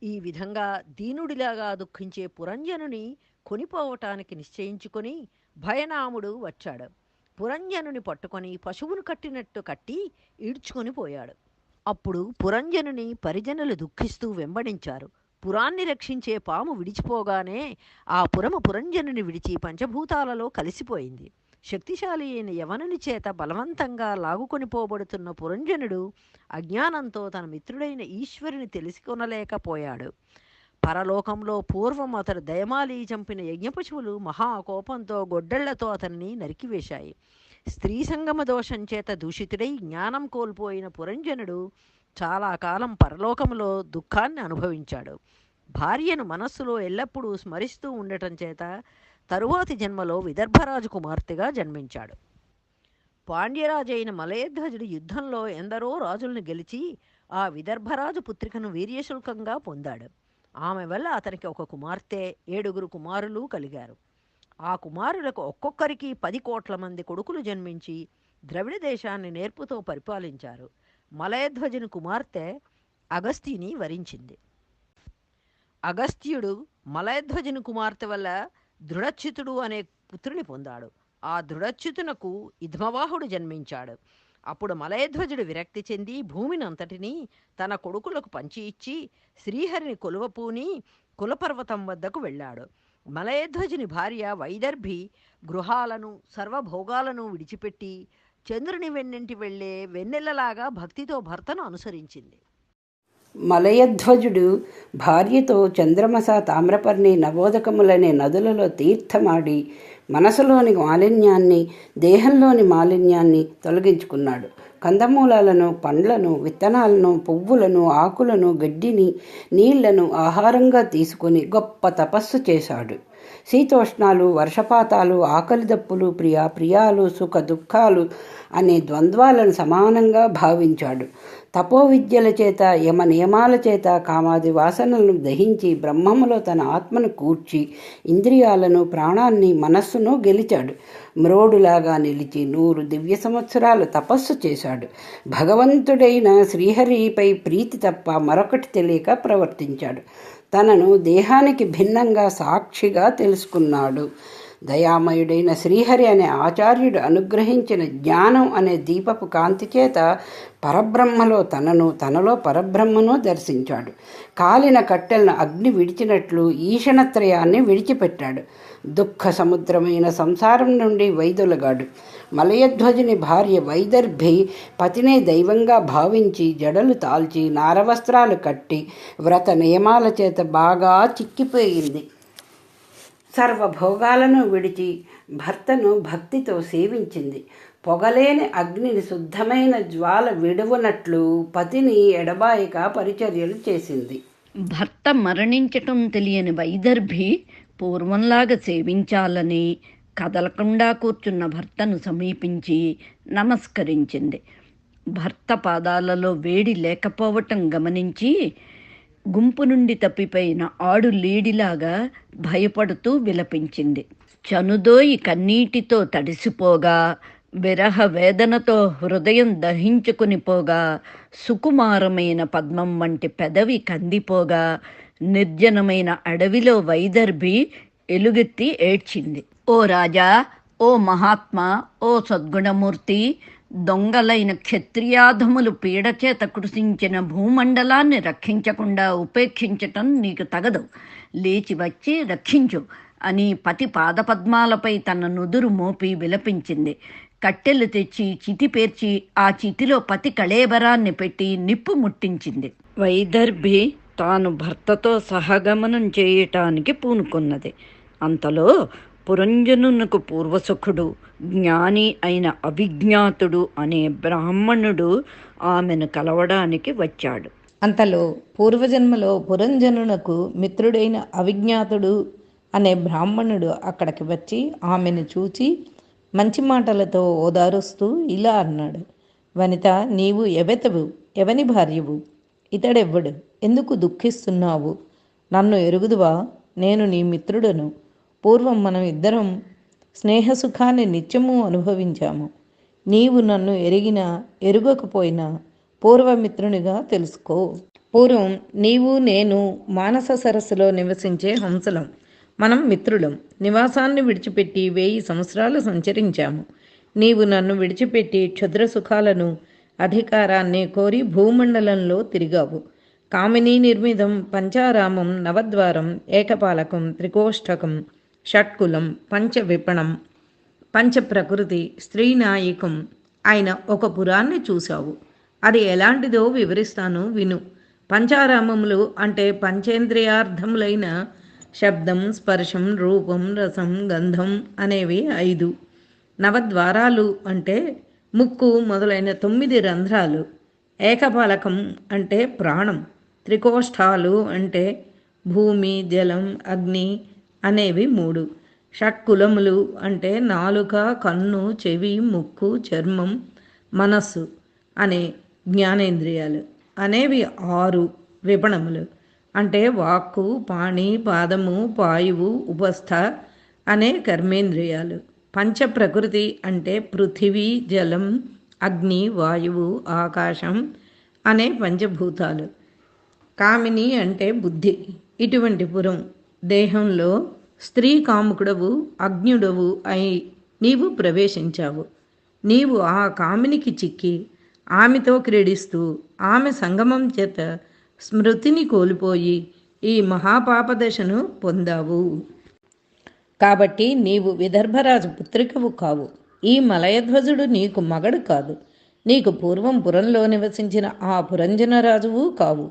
ఈ విధంగా దీనుడిలాగా దుఃఖించే పురంజనుని కొనిపోవటానికి నిశ్చయించుకొని భయనాముడు వచ్చాడు. పురంజనుని పట్టుకొని పశువును కట్టినట్టు కట్టి ఈడ్చుకొని పోయాడు. అప్పుడు పురంజనుని పరిజనులు దుఃఖిస్తూ వెంబడించారు. పురాన్ని రక్షించే పాము విడిచిపోగానే ఆ పురము పురంజనుని విడిచి పంచభూతాలలో కలిసిపోయింది. శక్తిశాలి అయిన యవనుని చేత బలవంతంగా లాగుకొని పోబడుతున్న పురంజనుడు అజ్ఞానంతో తన మిత్రుడైన ఈశ్వరుని తెలుసుకొనలేకపోయాడు. పరలోకంలో పూర్వం అతడు దయమాలి చంపిన యజ్ఞపశువులు మహాకోపంతో గొడ్డళ్లతో అతన్ని నరికివేశాయి. స్త్రీ సంగమ దోషం చేత దూషితుడై జ్ఞానం కోల్పోయిన పురంజనుడు చాలా కాలం పరలోకంలో దుఃఖాన్ని అనుభవించాడు. భార్యను మనస్సులో ఎల్లప్పుడూ స్మరిస్తూ ఉండటం చేత తరువాతి జన్మలో విదర్భరాజు కుమార్తెగా జన్మించాడు. పాండ్యరాజైన మలయధ్వజుడు యుద్ధంలో ఎందరో రాజులను గెలిచి ఆ విదర్భరాజు పుత్రికను వీర్యశుల్కంగా పొందాడు. ఆమె వల్ల అతనికి ఒక కుమార్తె, 7 కుమారులు కలిగారు. ఆ కుమారులకు ఒక్కొక్కరికి 10 కోట్ల మంది కొడుకులు జన్మించి ద్రవిడ దేశాన్ని నేర్పుతో పరిపాలించారు. మలయధ్వజుని కుమార్తె అగస్త్యుని వరించింది. అగస్త్యుడు మలయధ్వజుని కుమార్తె వల్ల దృఢచ్యుతుడు అనే పుత్రుని పొందాడు. ఆ దృఢచ్యుతునకు ఇద్మవాహుడు జన్మించాడు. అప్పుడు మలయధ్వజుడు విరక్తి చెంది భూమిని అంతటినీ తన కొడుకులకు పంచి ఇచ్చి శ్రీహరిని కొలువపూని కులపర్వతం వద్దకు వెళ్ళాడు. మలయధ్వజుని భార్య వైదర్భి గృహాలను సర్వభోగాలను విడిచిపెట్టి చంద్రుని వెన్నింటి వెళ్లే వెన్నెలలాగా భక్తితో భర్తను అనుసరించింది. మలయధ్వజుడు భార్యతో చంద్రమస, తామ్రపర్ణి, నవోదకములనే నదులలో తీర్థమాడి మనసులోని మాలిన్యాన్ని, దేహంలోని మాలిన్యాన్ని తొలగించుకున్నాడు. కందమూలాలను, పండ్లను, విత్తనాలను, పువ్వులను, ఆకులను, గడ్డిని, నీళ్లను ఆహారంగా తీసుకుని గొప్ప తపస్సు చేశాడు. శీతోష్ణాలు, వర్షపాతాలు, ఆకలి దప్పులు, ప్రియాలు, సుఖ దుఃఖాలు అనే ద్వంద్వాలను సమానంగా భావించాడు. తపోవిద్యల చేత, యమ నియమాల చేత కామాది వాసనలను దహించి బ్రహ్మములో తన ఆత్మను కూర్చి ఇంద్రియాలను, ప్రాణాన్ని, మనస్సును గెలిచాడు. మ్రోడులాగా నిలిచి 100 దివ్య సంవత్సరాలు తపస్సు చేశాడు. భగవంతుడైన శ్రీహరిపై ప్రీతి తప్ప మరొకటి తెలియక ప్రవర్తించాడు. తనను దేహానికి భిన్నంగా సాక్షిగా తెలుసుకున్నాడు. దయామయుడైన శ్రీహరి అనే ఆచార్యుడు అనుగ్రహించిన జ్ఞానం అనే దీపపు కాంతి చేత పరబ్రహ్మలో తనను, తనలో పరబ్రహ్మను దర్శించాడు. కాలిన కట్టెలను అగ్ని విడిచినట్లు ఈషణత్రయాన్ని విడిచిపెట్టాడు. దుఃఖ సముద్రమైన సంసారం నుండి వైదొలగాడు. మలయధ్వజుని భార్య వైదర్భి పతినే దైవంగా భావించి జడలు తాల్చి నారవస్త్రాలు కట్టి వ్రత నియమాల చేత బాగా చిక్కిపోయింది. సర్వభోగాలను విడిచి భర్తను భక్తితో సేవించింది. పొగలేని అగ్నిని శుద్ధమైన జ్వాల విడువనట్లు పతిని ఎడబాయిక పరిచర్యలు చేసింది. భర్త మరణించటం తెలియని వైదర్భి పూర్వంలాగా సేవించాలని కదలకుండా కూర్చున్న భర్తను సమీపించి నమస్కరించింది. భర్త పాదాలలో వేడి లేకపోవటం గమనించి గుంపు నుండి తప్పిపోయిన ఆడు లేడిలాగా భయపడుతూ విలపించింది. చనుదోయి కన్నీటితో తడిసిపోగా, విరహ వేదనతో హృదయం దహించుకుని పోగా, సుకుమారమైన పద్మం వంటి పెదవి కందిపోగా, నిర్జనమైన అడవిలో వైదర్భి ఎలుగెత్తి ఏడ్చింది. ఓ రాజా, ఓ మహాత్మా, ఓ సద్గుణమూర్తి, దొంగలైన క్షత్రియాధములు పీడచేత కృషించిన భూమండలాన్ని రక్షించకుండా ఉపేక్షించటం నీకు తగదు. లేచి వచ్చి రక్షించు అని పతి పాదపద్మాలపై తన నుదురు మోపి విలపించింది. కట్టెలు తెచ్చి చితి పేర్చి ఆ చితిలో పతి కళేబరాన్ని పెట్టి నిప్పు ముట్టించింది. వైదర్భి తాను భర్తతో సహగమనం చేయటానికి పూనుకున్నది. అంతలో పురంజనునకు పూర్వసుఖుడు, జ్ఞాని అయిన అవిజ్ఞాతుడు అనే బ్రాహ్మణుడు ఆమెను కలవడానికి వచ్చాడు. అంతలో పూర్వజన్మలో పురంజనునకు మిత్రుడైన అవిజ్ఞాతుడు అనే బ్రాహ్మణుడు అక్కడికి వచ్చి ఆమెను చూచి మంచి మాటలతో ఓదారుస్తూ ఇలా అన్నాడు. వనిత, నీవు ఎవెతవు? ఎవని భార్యవు? ఇతడెవ్వడు? ఎందుకు దుఃఖిస్తున్నావు? నన్ను ఎరుగుదువా? నేను నీ మిత్రుడను. పూర్వం మనం ఇద్దరం స్నేహసుఖాన్ని నిత్యము అనుభవించాము. నీవు నన్ను ఎరిగినా ఎరుగకపోయినా పూర్వమిత్రునిగా తెలుసుకో. పూర్వం నీవు నేను మానస సరస్సులో నివసించే హంసలం. మనం మిత్రులం. నివాసాన్ని విడిచిపెట్టి 1000 సంవత్సరాలు సంచరించాము. నీవు నన్ను విడిచిపెట్టి క్షుద్ర సుఖాలను, అధికారాన్ని కోరి భూమండలంలో తిరిగావు. కామినీ నిర్మితం పంచారామం, నవద్వారం, ఏకపాలకం, త్రికోష్టకం, షట్కులం, పంచవిపణం, పంచప్రకృతి, స్త్రీనాయికం అయిన ఒక పురాన్ని చూశావు. అది ఎలాంటిదో వివరిస్తాను విను. పంచారామములు అంటే పంచేంద్రియార్థములైన శబ్దం, స్పర్శం, రూపం, రసం, గంధం అనేవి 5. నవద్వారాలు అంటే ముక్కు మొదలైన 9 రంధ్రాలు. ఏకపాలకం అంటే ప్రాణం. త్రికోష్ఠాలు అంటే భూమి, జలం, అగ్ని అనేవి 3. షట్కులములు అంటే నాలుక, కన్ను, చెవి, ముక్కు, చర్మం, మనస్సు అనే జ్ఞానేంద్రియాలు అనేవి 6. విపణములు అంటే వాక్కు, పాణి, పాదము, పాయువు, ఉపస్థ అనే కర్మేంద్రియాలు. పంచప్రకృతి అంటే పృథివీ, జలం, అగ్ని, వాయువు, ఆకాశం అనే పంచభూతాలు. కామిని అంటే బుద్ధి. ఇటువంటి పురం దేహంలో స్త్రీ కాముకుడవు, అజ్ఞుడవు అయి నీవు ప్రవేశించావు. నీవు ఆ కామినికి చిక్కి ఆమెతో క్రీడిస్తూ ఆమె సంగమం చేత స్మృతిని కోల్పోయి ఈ మహాపాపదశను పొందావు. కాబట్టి నీవు విదర్భరాజు పుత్రికవు కావు. ఈ మలయధ్వజుడు నీకు మగడు కాదు. నీకు పూర్వం పురంలో నివసించిన ఆ పురంజనరాజువు కావు.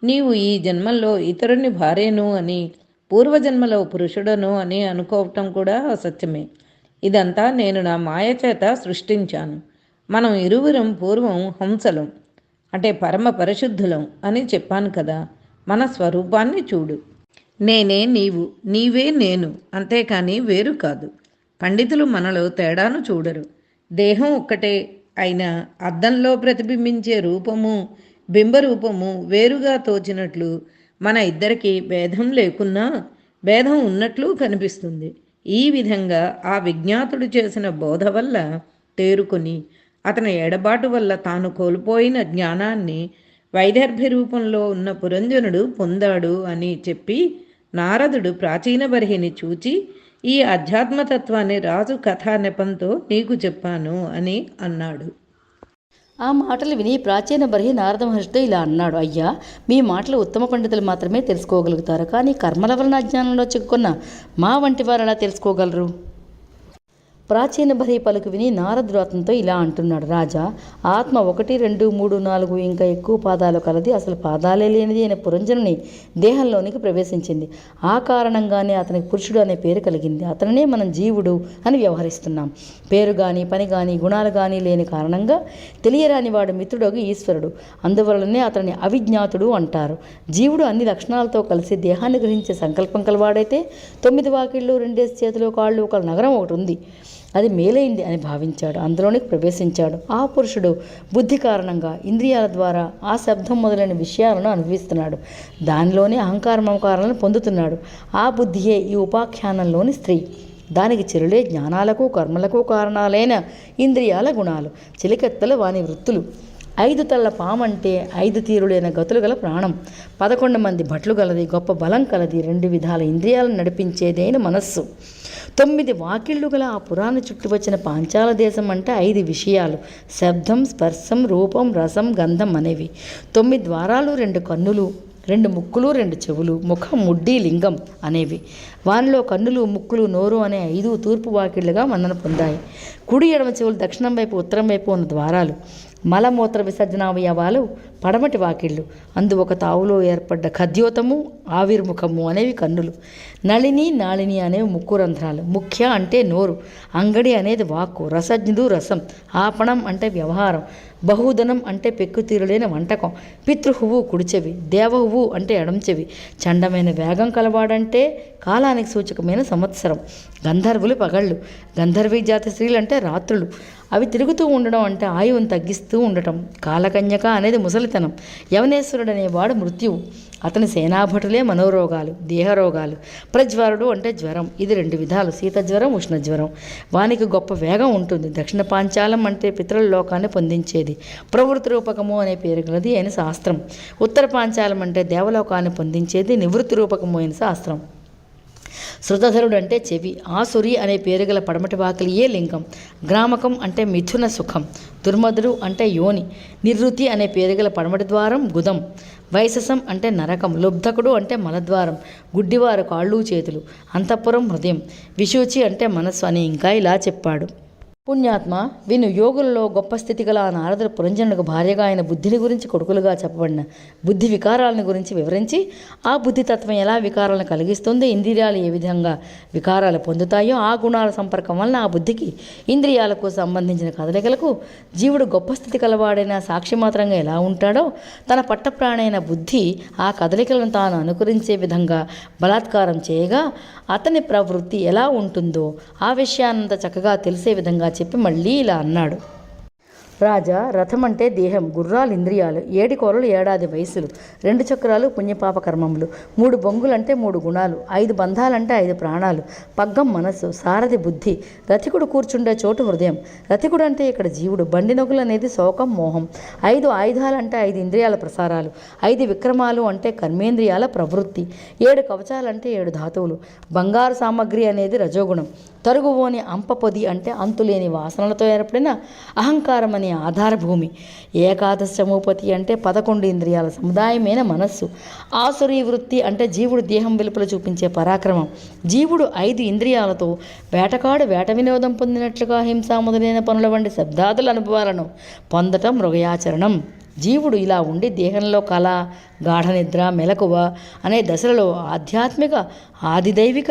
నీవు ఈ జన్మల్లో ఇతరుని భార్యను అని, పూర్వజన్మలో పురుషుడను అని అనుకోవటం కూడా అసత్యమే. ఇదంతా నేను నా మాయ చేత సృష్టించాను. మనం ఇరువురం పూర్వం హంసలం అంటే పరమ పరిశుద్ధులం అని చెప్పాను కదా. మన స్వరూపాన్ని చూడు. నేనే నీవు, నీవే నేను, అంతేకాని వేరు కాదు. పండితులు మనలో తేడాను చూడరు. దేహం ఒక్కటే అయినా అద్దంలో ప్రతిబింబించే రూపము, బింబరూపము వేరుగా తోచినట్లు మన ఇద్దరికీ భేదం లేకున్నా భేదం ఉన్నట్లు కనిపిస్తుంది. ఈ విధంగా ఆ విజ్ఞాతుడు చేసిన బోధ వల్ల తేరుకొని అతని ఎడబాటు వల్ల తాను కోల్పోయిన జ్ఞానాన్ని వైదర్భి రూపంలో ఉన్న పురంజనుడు పొందాడు అని చెప్పి నారదుడు ప్రాచీన బర్హిని చూచి ఈ అధ్యాత్మతత్వాన్ని రాజు కథా నెపంతో నీకు చెప్పాను అని అన్నాడు. ఆ మాటలు విని ప్రాచీన బర్హి నారద మహర్షితో ఇలా అన్నాడు. అయ్యా, మీ మాటలు ఉత్తమ పండితులు మాత్రమే తెలుసుకోగలుగుతారు, కానీ కర్మల వలన అజ్ఞానంలో చిక్కుకున్న మా వంటి వారు ఎలా తెలుసుకోగలరు? ప్రాచీన బర్హి పలుకు విని నారదుడు అతనితో ఇలా అంటున్నాడు. రాజా, ఆత్మ 1, 2, 3, 4 ఇంకా ఎక్కువ పాదాలు కలది, అసలు పాదాలే లేనిది అయిన పురంజనుని దేహంలోనికి ప్రవేశించింది. ఆ కారణంగానే అతనికి పురుషుడు అనే పేరు కలిగింది. అతనినే మనం జీవుడు అని వ్యవహరిస్తున్నాం. పేరు కానీ పని కానీ గుణాలు కానీ లేని కారణంగా తెలియరాని వాడు మిత్రుడు ఈశ్వరుడు. అందువలనే అతన్ని అవిజ్ఞాతుడు అంటారు. జీవుడు అన్ని లక్షణాలతో కలిసి దేహాన్ని గ్రహించే సంకల్పం కలవాడైతే 9 వాకిళ్ళు, 2 చేతులు, కాళ్ళు, ఒక నగరం ఒకటి ఉంది, అది మేలైంది అని భావించాడు. అందులోనికి ప్రవేశించాడు. ఆ పురుషుడు బుద్ధి కారణంగా ఇంద్రియాల ద్వారా ఆ శబ్దం మొదలైన విషయాలను అనుభవిస్తున్నాడు. దానిలోనే అహంకార మమకారాలను పొందుతున్నాడు. ఆ బుద్ధియే ఈ ఉపాఖ్యానంలోని స్త్రీ. దానికి చెరులే జ్ఞానాలకు కర్మలకు కారణాలైన ఇంద్రియాల గుణాలు, చిలికెత్తలు వాని వృత్తులు. 5 తల్ల పామంటే 5 తీరులైన గతులు గల ప్రాణం, 11 మంది భట్లు గలది, గొప్ప బలం కలది, 2 విధాల ఇంద్రియాలను నడిపించేదైన మనస్సు. 9 వాకిళ్ళు గల ఆ పురాణ చుట్టూ వచ్చిన పాంచాల దేశం అంటే 5 విషయాలు: శబ్దం, స్పర్శం, రూపం, రసం, గంధం అనేవి. 9 ద్వారాలు, 2 కన్నులు, 2 ముక్కులు, 2 చెవులు, ముఖం, ముడ్డి, లింగం అనేవి. వానిలో కన్నులు, ముక్కులు, నోరు అనే 5 తూర్పు వాకిళ్లుగా మన్నన పొందాయి. కుడి ఎడమ చెవులు, దక్షిణం వైపు ఉత్తరం వైపు ఉన్న ద్వారాలు. మలమూత్ర విసర్జనావయవాలు పడమటి వాకిళ్ళు. అందు ఒక తావులో ఏర్పడ్డ ఖద్యోతము, ఆవిర్ముఖము అనేవి కన్నులు. నళిని, నాళిని అనేవి ముక్కు రంధ్రాలు. ముఖ్య అంటే నోరు. అంగడి అనేది వాక్కు. రసజ్ఞుడు రసం. ఆపణం అంటే వ్యవహారం. బహుధనం అంటే పెక్కుతీరులైన వంటకం. పితృహువు కుడిచెవి. దేవహువు అంటే ఎడంచెవి. చండమైన వేగం కలవాడంటే కాలానికి సూచకమైన సంవత్సరం. గంధర్వులు పగళ్ళు. గంధర్వీ జాతి స్త్రీలు అంటే రాత్రులు. అవి తిరుగుతూ ఉండడం అంటే ఆయువును తగ్గిస్తూ ఉండటం. కాలకన్యక అనేది ముసలితనం. యవనేశ్వరుడు అనేవాడు మృత్యువు. అతని సేనాభటులే మనోరోగాలు, దేహరోగాలు. ప్రజ్వరుడు అంటే జ్వరం. ఇది 2 విధాలు: శీత జ్వరం, ఉష్ణ జ్వరం. వానికి గొప్ప వేగం ఉంటుంది. దక్షిణ పాంచాలం అంటే పితరుల లోకాన్ని పొందించేది. ప్రవృత్తి రూపకము అనే పేరు గలది అయిన శాస్త్రం. ఉత్తర పాంచాలం అంటే దేవలోకాన్ని పొందించేది, నివృత్తి రూపకము అయిన శాస్త్రం. శృతధరుడు అంటే చెవి. ఆసురి అనే పేరు గల పడమటి వాకిలియే లింగం. గ్రామకం అంటే మిథున సుఖం. దుర్మధుడు అంటే యోని. నిర్వృతి అనే పేరు గల పడమటి ద్వారం గుదం. వైశసం అంటే నరకం. లుబ్ధకుడు అంటే మలద్వారం. గుడ్డివారు కాళ్ళు చేతులు. అంతఃపురం హృదయం. విశూచి అంటే మనస్సు అని ఇంకా ఇలా చెప్పాడు. పుణ్యాత్మ, విను. యోగులలో గొప్ప స్థితి గల ఆ నారదుడు పురంజనుడికి భార్యగా ఆయన బుద్ధిని గురించి, కొడుకులుగా చెప్పబడిన బుద్ధి వికారాలను గురించి వివరించి, ఆ బుద్ధితత్వం ఎలా వికారాలను కలిగిస్తుందో, ఇంద్రియాలు ఏ విధంగా వికారాలు పొందుతాయో, ఆ గుణాల సంపర్కం వలన ఆ బుద్ధికి, ఇంద్రియాలకు సంబంధించిన కదలికలకు జీవుడు గొప్ప స్థితి కలవాడైన సాక్షిమాత్రంగా ఎలా ఉంటాడో, తన పట్టప్రాణైన బుద్ధి ఆ కదలికలను తాను అనుకరించే విధంగా బలాత్కారం చేయగా అతని ప్రవృత్తి ఎలా ఉంటుందో ఆ విషయాన్నంత చక్కగా తెలిసే విధంగా చెప్పి మళ్ళీ ఇలా అన్నాడు. రాజా, రథం అంటే దేహం, గుర్రాలు ఇంద్రియాలు, 7 కోరలు 7 వయసులు, 2 చక్రాలు పుణ్యపాప కర్మములు, 3 బొంగులు అంటే 3 గుణాలు, 5 బంధాలంటే 5 ప్రాణాలు, పగ్గం మనస్సు, సారథి బుద్ధి, రథికుడు కూర్చుండే చోటు హృదయం. రథికుడు అంటే ఇక్కడ జీవుడు. బండి నొగులు అనేది శోకం, మోహం. 5 ఆయుధాలంటే 5 ఇంద్రియాల ప్రసారాలు, 5 విక్రమాలు అంటే కర్మేంద్రియాల ప్రవృత్తి, 7 కవచాలంటే 7 ధాతువులు. బంగారు సామగ్రి అనేది రజోగుణం. తరుగువోని అంపపొది అంటే అంతులేని వాసనలతో ఏర్పడిన అహంకారం అనే ఆధారభూమి. ఏకాదశమూపతి అంటే 11 ఇంద్రియాల సముదాయమైన మనస్సు. ఆసురీ వృత్తి అంటే జీవుడు దేహం వెలుపల చూపించే పరాక్రమం. జీవుడు 5 ఇంద్రియాలతో వేటకాడు వేట వినోదం పొందినట్లుగా హింస మొదలైన పనుల వంటి శబ్దాదుల అనుభవాలను పొందటం మృగయాచరణం. జీవుడు ఇలా ఉండి దేహంలో కళ, గాఢ నిద్ర, మెలకువ అనే దశలలో ఆధ్యాత్మిక, ఆదిదైవిక,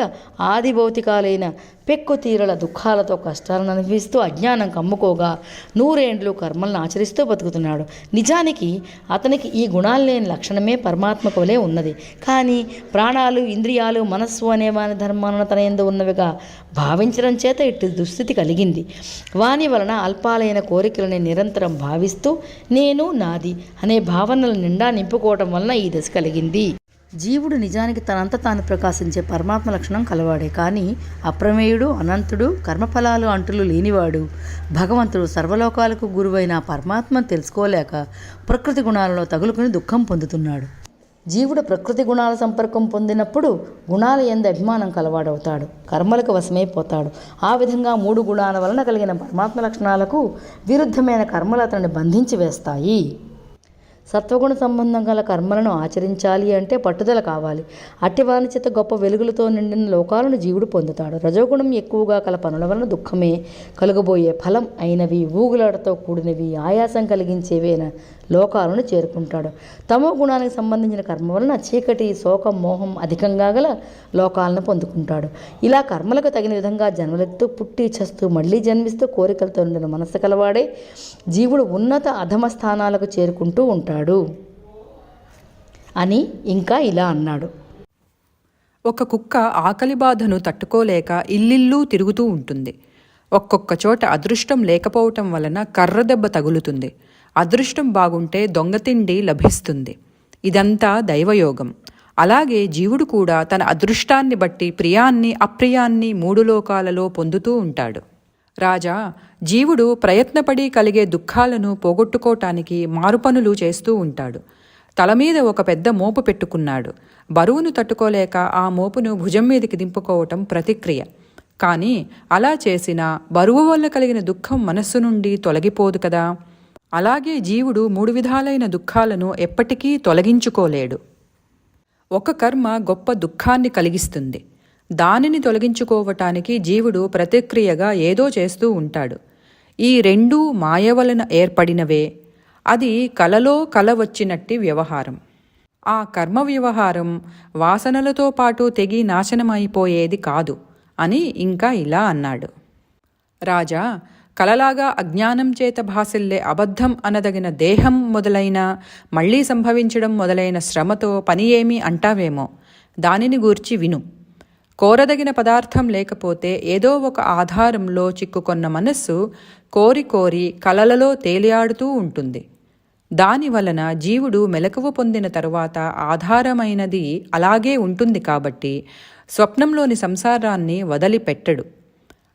ఆది భౌతికాలైన పెక్కు తీరల దుఃఖాలతో కష్టాలను అనుభవిస్తూ అజ్ఞానం కమ్ముకోగా 100 ఏండ్లు కర్మలను ఆచరిస్తూ బతుకుతున్నాడు. నిజానికి అతనికి ఈ గుణాలు లేని లక్షణమే పరమాత్మకు వలె ఉన్నది. కానీ ప్రాణాలు, ఇంద్రియాలు, మనస్సు అనే వాని ధర్మాలను తన యందు ఉన్నవిగా భావించడం చేత ఇటు దుస్థితి కలిగింది. వాని వలన అల్పాలైన కోరికలని నిరంతరం భావిస్తూ నేను, నాది అనే భావనల నిండా నింపుకోవడం వలన ఈ దశ కలిగింది. జీవుడు నిజానికి తనంత తాను ప్రకాశించే పరమాత్మ లక్షణం కలవాడే. కానీ అప్రమేయుడు, అనంతుడు, కర్మఫలాలు అంటులు లేనివాడు, భగవంతుడు, సర్వలోకాలకు గురువైన పరమాత్మను తెలుసుకోలేక ప్రకృతి గుణాలలో తగులుకుని దుఃఖం పొందుతున్నాడు. జీవుడు ప్రకృతి గుణాల సంపర్కం పొందినప్పుడు గుణాల యందు అభిమానం కలవాడవుతాడు, కర్మలకు వశమైపోతాడు. ఆ విధంగా 3 గుణాల వలన కలిగిన పరమాత్మ లక్షణాలకు విరుద్ధమైన కర్మలు అతన్ని బంధించి వేస్తాయి. సత్వగుణ సంబంధం గల కర్మలను ఆచరించాలి అంటే పట్టుదల కావాలి. అట్టివాని చేత గొప్ప వెలుగులతో నిండిన లోకాలను జీవుడు పొందుతాడు. రజోగుణం ఎక్కువగా కల పనుల వలన దుఃఖమే కలుగబోయే ఫలం అయినవి, ఊగులాటతో కూడినవి, ఆయాసం కలిగించేవైన లోకాలను చేరుకుంటాడు. తమో గుణానికి సంబంధించిన కర్మ వలన చీకటి, శోకం, మోహం అధికంగా గల లోకాలను పొందుకుంటాడు. ఇలా కర్మలకు తగిన విధంగా జన్మలెత్తు, పుట్టి చస్తూ మళ్ళీ జన్మిస్తూ కోరికలతో నిండిన మనస్సు కలవాడే జీవుడు ఉన్నత అధమ స్థానాలకు చేరుకుంటూ ఉంటాడు అని ఇంకా ఇలా అన్నాడు. ఒక కుక్క ఆకలి బాధను తట్టుకోలేక ఇల్లిల్లూ తిరుగుతూ ఉంటుంది. ఒక్కొక్క చోట అదృష్టం లేకపోవటం వలన కర్రదెబ్బ తగులుతుంది. అదృష్టం బాగుంటే దొంగతిండి లభిస్తుంది. ఇదంతా దైవయోగం. అలాగే జీవుడు కూడా తన అదృష్టాన్ని బట్టి ప్రియాన్ని, అప్రియాన్ని 3 లోకాలలో పొందుతూ ఉంటాడు. రాజా, జీవుడు ప్రయత్నపడి కలిగే దుఃఖాలను పోగొట్టుకోవటానికి మారుపనులు చేస్తూ ఉంటాడు. తల మీద ఒక పెద్ద మోపు పెట్టుకున్నాడు. బరువును తట్టుకోలేక ఆ మోపును భుజం మీదకి దింపుకోవటం ప్రతిక్రియ. కానీ అలా చేసినా బరువు వల్ల కలిగిన దుఃఖం మనస్సు నుండి తొలగిపోదు కదా. అలాగే జీవుడు 3 విధాలైన దుఃఖాలను ఎప్పటికీ తొలగించుకోలేడు. ఒక కర్మ గొప్ప దుఃఖాన్ని కలిగిస్తుంది. దానిని తొలగించుకోవటానికి జీవుడు ప్రతిక్రియగా ఏదో చేస్తూ ఉంటాడు. ఈ 2 మాయ వలన ఏర్పడినవే. అది కలలో కల వచ్చినట్టి వ్యవహారం. ఆ కర్మ వ్యవహారం వాసనలతో పాటు తెగి నాశనమైపోయేది కాదు అని ఇంకా ఇలా అన్నాడు. రాజా, కలలాగా అజ్ఞానం చేత భాసిల్లే అబద్ధం అనదగిన దేహం మొదలైన మళ్లీ సంభవించడం మొదలైన శ్రమతో పని ఏమి అంటావేమో, దానిని గూర్చి విను. కోరదగిన పదార్థం లేకపోతే ఏదో ఒక ఆధారంలో చిక్కుకొన్న మనస్సు కోరి కోరి కలలలో తేలియాడుతూ ఉంటుంది. దాని వలన జీవుడు మెలకువ పొందిన తరువాత ఆధారమైనది అలాగే ఉంటుంది కాబట్టి స్వప్నంలోని సంసారాన్ని వదిలిపెట్టడు.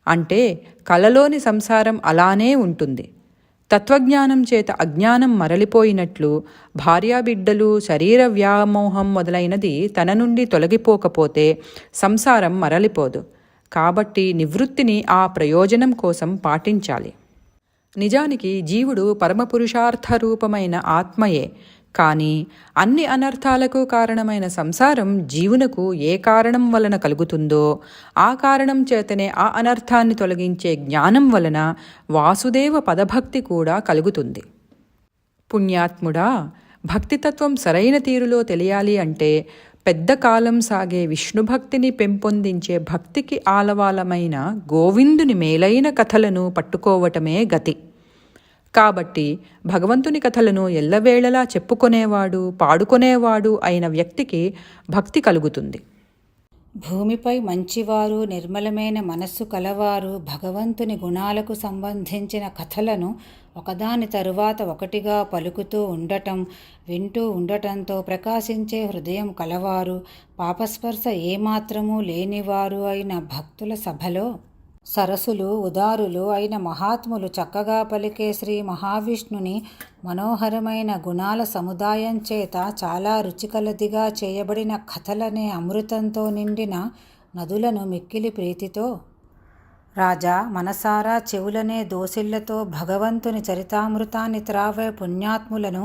అంటే కలలోని సంసారం అలానే ఉంటుంది. తత్వజ్ఞానం చేత అజ్ఞానం మరలిపోయినట్లు భార్యాబిడ్డలు, శరీర వ్యామోహం మొదలైనది తన నుండి తొలగిపోకపోతే సంసారం మరలిపోదు. కాబట్టి నివృత్తిని ఆ ప్రయోజనం కోసం పాటించాలి. నిజానికి జీవుడు పరమపురుషార్థ రూపమైన ఆత్మయే. కానీ అన్ని అనర్థాలకు కారణమైన సంసారం జీవునకు ఏ కారణం వలన కలుగుతుందో ఆ కారణం చేతనే ఆ అనర్థాన్ని తొలగించే జ్ఞానం వలన వాసుదేవ పదభక్తి కూడా కలుగుతుంది. పుణ్యాత్ముడా, భక్తితత్వం సరైన తీరులో తెలియాలి అంటే పెద్ద కాలం సాగే విష్ణుభక్తిని పెంపొందించే భక్తికి ఆలవాలమైన గోవిందుని మేలైన కథలను పట్టుకోవటమే గతి. కాబట్టి భగవంతుని కథలను ఎల్లవేళలా చెప్పుకొనేవాడు, పాడుకొనేవాడు అయిన వ్యక్తికి భక్తి కలుగుతుంది. భూమిపై మంచివారు, నిర్మలమైన మనస్సు కలవారు భగవంతుని గుణాలకు సంబంధించిన కథలను ఒకదాని తరువాత ఒకటిగా పలుకుతూ ఉండటం, వింటూ ఉండటంతో ప్రకాశించే హృదయం కలవారు, పాపస్పర్శ ఏమాత్రమూ లేనివారు అయిన భక్తుల సభలో సరసులు, ఉదారులు అయిన మహాత్ములు చక్కగా పలికే శ్రీ మహావిష్ణుని మనోహరమైన గుణాల సముదాయం చేత చాలా రుచికలదిగా చేయబడిన కథలనే అమృతంతో నిండిన నదులను మిక్కిలి ప్రీతితో రాజా మనసారా చెవులనే దోసిళ్లతో భగవంతుని చరితామృతాన్ని త్రావే పుణ్యాత్ములను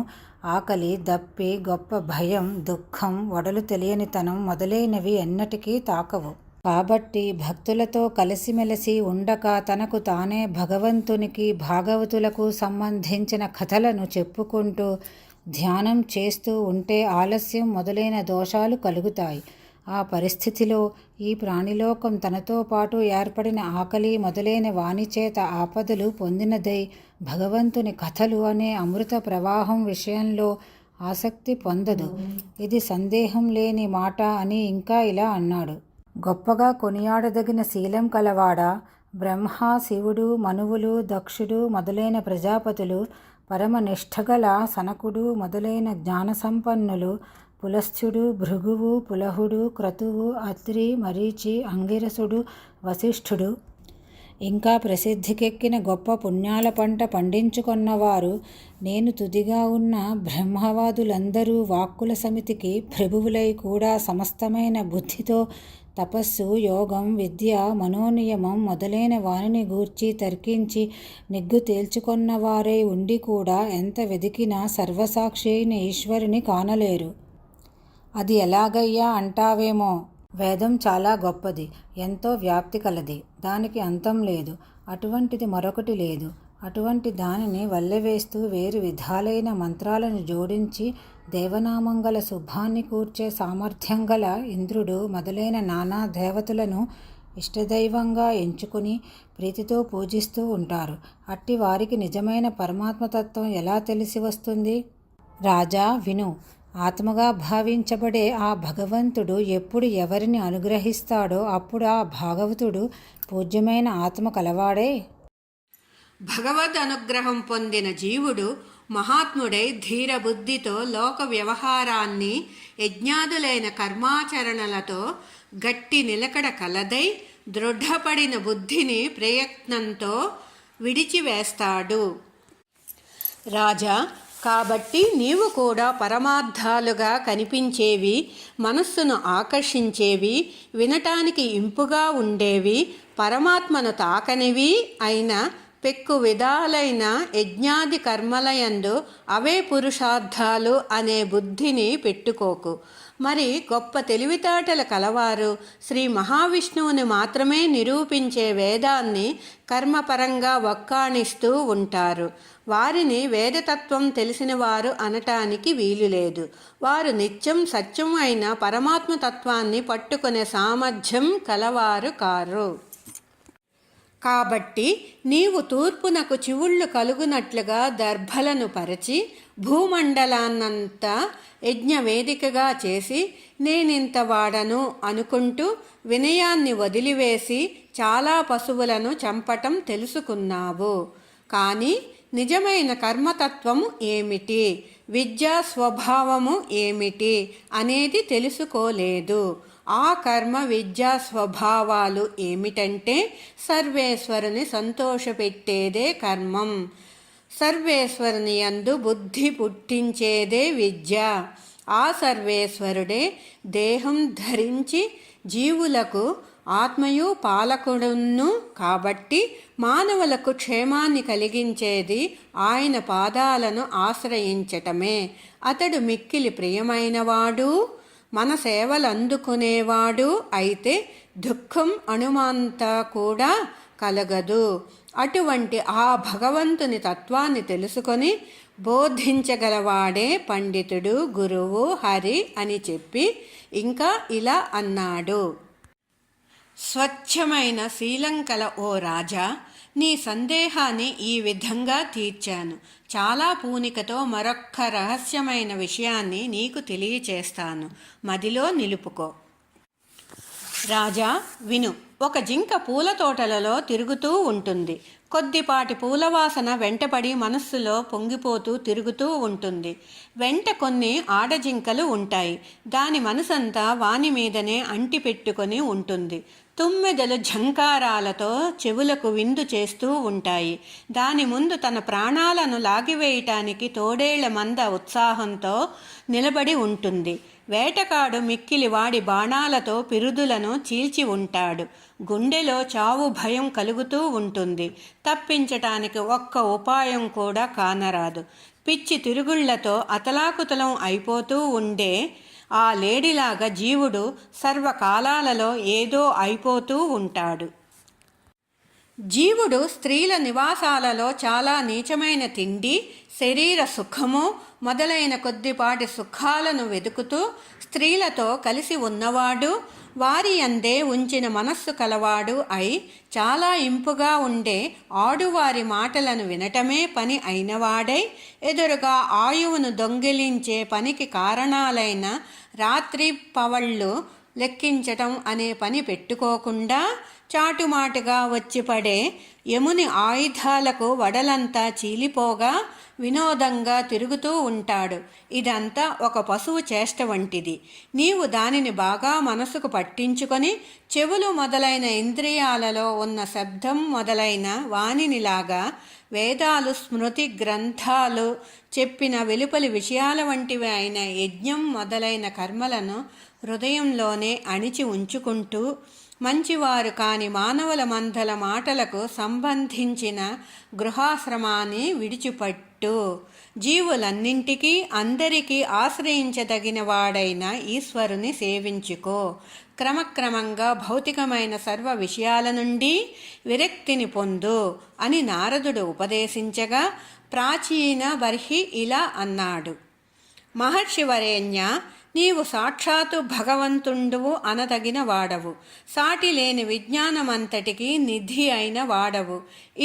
ఆకలి, దప్పి, గొప్ప భయం, దుఃఖం, వడలు తెలియనితనం మొదలైనవి ఎన్నటికీ తాకవు. కాబట్టి భక్తులతో కలిసిమెలిసి ఉండక తనకు తానే భగవంతునికి, భాగవతులకు సంబంధించిన కథలను చెప్పుకుంటూ ధ్యానం చేస్తూ ఉంటే ఆలస్యం మొదలైన దోషాలు కలుగుతాయి. ఆ పరిస్థితిలో ఈ ప్రాణిలోకం తనతో పాటు ఏర్పడిన ఆకలి మొదలైన వానిచేత ఆపదలు పొందినదై భగవంతుని కథలు అనే అమృత ప్రవాహం విషయంలో ఆసక్తి పొందదు. ఇది సందేహం లేని మాట అని ఇంకా ఇలా అన్నాడు. గొప్పగా కొనియాడదగిన శీలం కలవాడా, బ్రహ్మ, శివుడు, మనువులు, దక్షుడు మొదలైన ప్రజాపతులు, పరమనిష్ఠగల సనకుడు మొదలైన జ్ఞానసంపన్నులు, పులస్త్యుడు, భృగువు, పులహుడు, క్రతువు, అత్రి, మరీచి, అంగిరసుడు, వశిష్ఠుడు, ఇంకా ప్రసిద్ధికెక్కిన గొప్ప పుణ్యాల పంట పండించుకొన్నవారు, నేను తుదిగా ఉన్న బ్రహ్మవాదులందరూ వాక్కుల సమితికి ప్రభువులై కూడా సమస్తమైన బుద్ధితో తపస్సు, యోగం, విద్య, మనోనియమం మొదలైన వానిని గూర్చి తర్కించి నిగ్గు తేల్చుకొన్నవారై ఉండి కూడా ఎంత వెదికినా సర్వసాక్షి అయిన ఈశ్వరుని కానలేరు. అది ఎలాగయ్యా అంటావేమో. వేదం చాలా గొప్పది, ఎంతో వ్యాప్తి కలది, దానికి అంతం లేదు. అటువంటిది మరొకటి లేదు. అటువంటి దానిని వల్లెవేస్తూ వేరు విధాలైన మంత్రాలను జోడించి దేవనామంగల శుభాన్ని కూర్చే సామర్థ్యం గల ఇంద్రుడు మొదలైన నానా దేవతలను ఇష్టదైవంగా ఎంచుకుని ప్రీతితో పూజిస్తూ ఉంటారు. అట్టి వారికి నిజమైన పరమాత్మతత్వం ఎలా తెలిసి వస్తుంది? రాజా విను. ఆత్మగా భావించబడే ఆ భగవంతుడు ఎప్పుడు ఎవరిని అనుగ్రహిస్తాడో అప్పుడు ఆ భాగవతుడు పూజ్యమైన ఆత్మ కలవాడే. భగవద్ అనుగ్రహం పొందిన జీవుడు మహాత్ముడై ధీర బుద్ధితో లోక వ్యవహారాన్ని యజ్ఞాదులైన కర్మాచరణలతో గట్టి నిలకడ కలదై దృఢపడిన బుద్ధిని ప్రయత్నంతో విడిచివేస్తాడు. రాజా, కాబట్టి నీవు కూడా పరమార్థాలుగా కనిపించేవి, మనస్సును ఆకర్షించేవి, వినటానికి ఇంపుగా ఉండేవి, పరమాత్మను తాకనివి అయిన పెక్కు విధాలైన యజ్ఞాది కర్మలయందు అవే పురుషార్థాలు అనే బుద్ధిని పెట్టుకోకు. మరి గొప్ప తెలివితేటలు కలవారు శ్రీ మహావిష్ణువుని మాత్రమే నిరూపించే వేదాన్ని కర్మపరంగా వక్కాణిస్తూ ఉంటారు. వారిని వేదతత్వం తెలిసిన వారు అనటానికి వీలులేదు. వారు నిత్యం సత్యం అయిన పరమాత్మతత్వాన్ని పట్టుకునే సామర్థ్యం కలవారు కారు. కాబట్టి నీవు తూర్పునకు చివుళ్ళు కలుగునట్లుగా దర్భలను పరచి భూమండలాన్నంతా యజ్ఞవేదికగా చేసి నేనింత వాడను అనుకుంటూ వినయాన్ని వదిలివేసి చాలా పశువులను చంపటం తెలుసుకున్నావు. కానీ నిజమైన కర్మతత్వము ఏమిటి, విద్యా స్వభావము ఏమిటి అనేది తెలుసుకోలేదు. ఆ కర్మ విద్యా స్వభావాలు ఏమిటంటే సర్వేశ్వరుని సంతోషపెట్టేదే కర్మం, సర్వేశ్వరుని యందు బుద్ధి పుట్టించేదే విద్య. ఆ సర్వేశ్వరుడే దేహం ధరించి జీవులకు ఆత్మయు పాలకుడును కాబట్టి మానవులకు క్షేమాన్ని కలిగించేది ఆయన పాదాలను ఆశ్రయించటమే. అతడు మిక్కిలి ప్రియమైనవాడు, మన సేవలు అందుకునేవాడు అయితే దుఃఖం అణుమంత కూడా కలగదు. అటువంటి ఆ భగవంతుని తత్వాన్ని తెలుసుకొని బోధించగలవాడే పండితుడు, గురువు, హరి అని చెప్పి ఇంకా ఇలా అన్నాడు. స్వచ్ఛమైన శీలంకల ఓ రాజా, నీ సందేహాన్ని ఈ విధంగా తీర్చాను. చాలా పూనికతో మరొక్క రహస్యమైన విషయాన్ని నీకు తెలియచేస్తాను, మదిలో నిలుపుకో. రాజా విను. ఒక జింక పూల తోటలలో తిరుగుతూ ఉంటుంది. కొద్దిపాటి పూలవాసన వెంటపడి మనస్సులో పొంగిపోతూ తిరుగుతూ ఉంటుంది. వెంట కొన్ని ఆడజింకలు ఉంటాయి. దాని మనసంతా వాని మీదనే అంటి పెట్టుకొని ఉంటుంది. తుమ్మెదలు ఝంకారాలతో చెవులకు విందు చేస్తూ ఉంటాయి. దాని ముందు తన ప్రాణాలను లాగివేయటానికి తోడేళ్ల మంద ఉత్సాహంతో నిలబడి ఉంటుంది. వేటగాడు మిక్కిలి వాడి బాణాలతో పిరుదులను చీల్చి ఉంటాడు. గుండెలో చావు భయం కలుగుతూ ఉంటుంది. తప్పించటానికి ఒక్క ఉపాయం కూడా కానరాదు. పిచ్చి తిరుగుళ్లతో అతలాకుతలం అయిపోతూ ఉండే ఆ లేడిలాగా జీవుడు సర్వకాలాలలో ఏదో అయిపోతూ ఉంటాడు. జీవుడు స్త్రీల నివాసాలలో చాలా నీచమైన తిండి, శరీర సుఖము మొదలైన కొద్దిపాటి సుఖాలను వెతుకుతూ స్త్రీలతో కలిసి ఉన్నవాడు, వారి అందే ఉంచిన మనస్సు కలవాడు అయి చాలా ఇంపుగా ఉండే ఆడువారి మాటలను వినటమే పని అయినవాడై ఎదురుగా ఆయువును దొంగిలించే పనికి కారణాలైన రాత్రి పవళ్ళు లెక్కించటం అనే పని పెట్టుకోకుండా చాటుమాటుగా వచ్చి పడే యముని ఆయుధాలకు వడలంతా చీలిపోగా వినోదంగా తిరుగుతూ ఉంటాడు. ఇదంతా ఒక పశువు చేష్ట వంటిది. నీవు దానిని బాగా మనసుకు పట్టించుకొని చెవులు మొదలైన ఇంద్రియాలలో ఉన్న శబ్దం మొదలైన వానినిలాగా వేదాలు, స్మృతి గ్రంథాలు చెప్పిన వెలుపలి విషయాల వంటివి అయిన యజ్ఞం మొదలైన కర్మలను హృదయంలోనే అణిచి ఉంచుకుంటూ మంచివారు కాని మానవుల మందల మాటలకు సంబంధించిన గృహాశ్రమాన్ని విడిచిపెట్టు. జీవులన్నింటికీ అందరికీ ఆశ్రయించదగిన వాడైన ఈశ్వరుని సేవించుకో. క్రమక్రమంగా భౌతికమైన సర్వ విషయాల నుండి విరక్తిని పొందు అని నారదుడు ఉపదేశించగా ప్రాచీన బర్హి ఇలా అన్నాడు. మహర్షి వరేణ్య, నీవు సాక్షాత్తు భగవంతుండువు అనదగిన వాడవు. సాటి లేని విజ్ఞానమంతటికి నిధి అయిన వాడవు.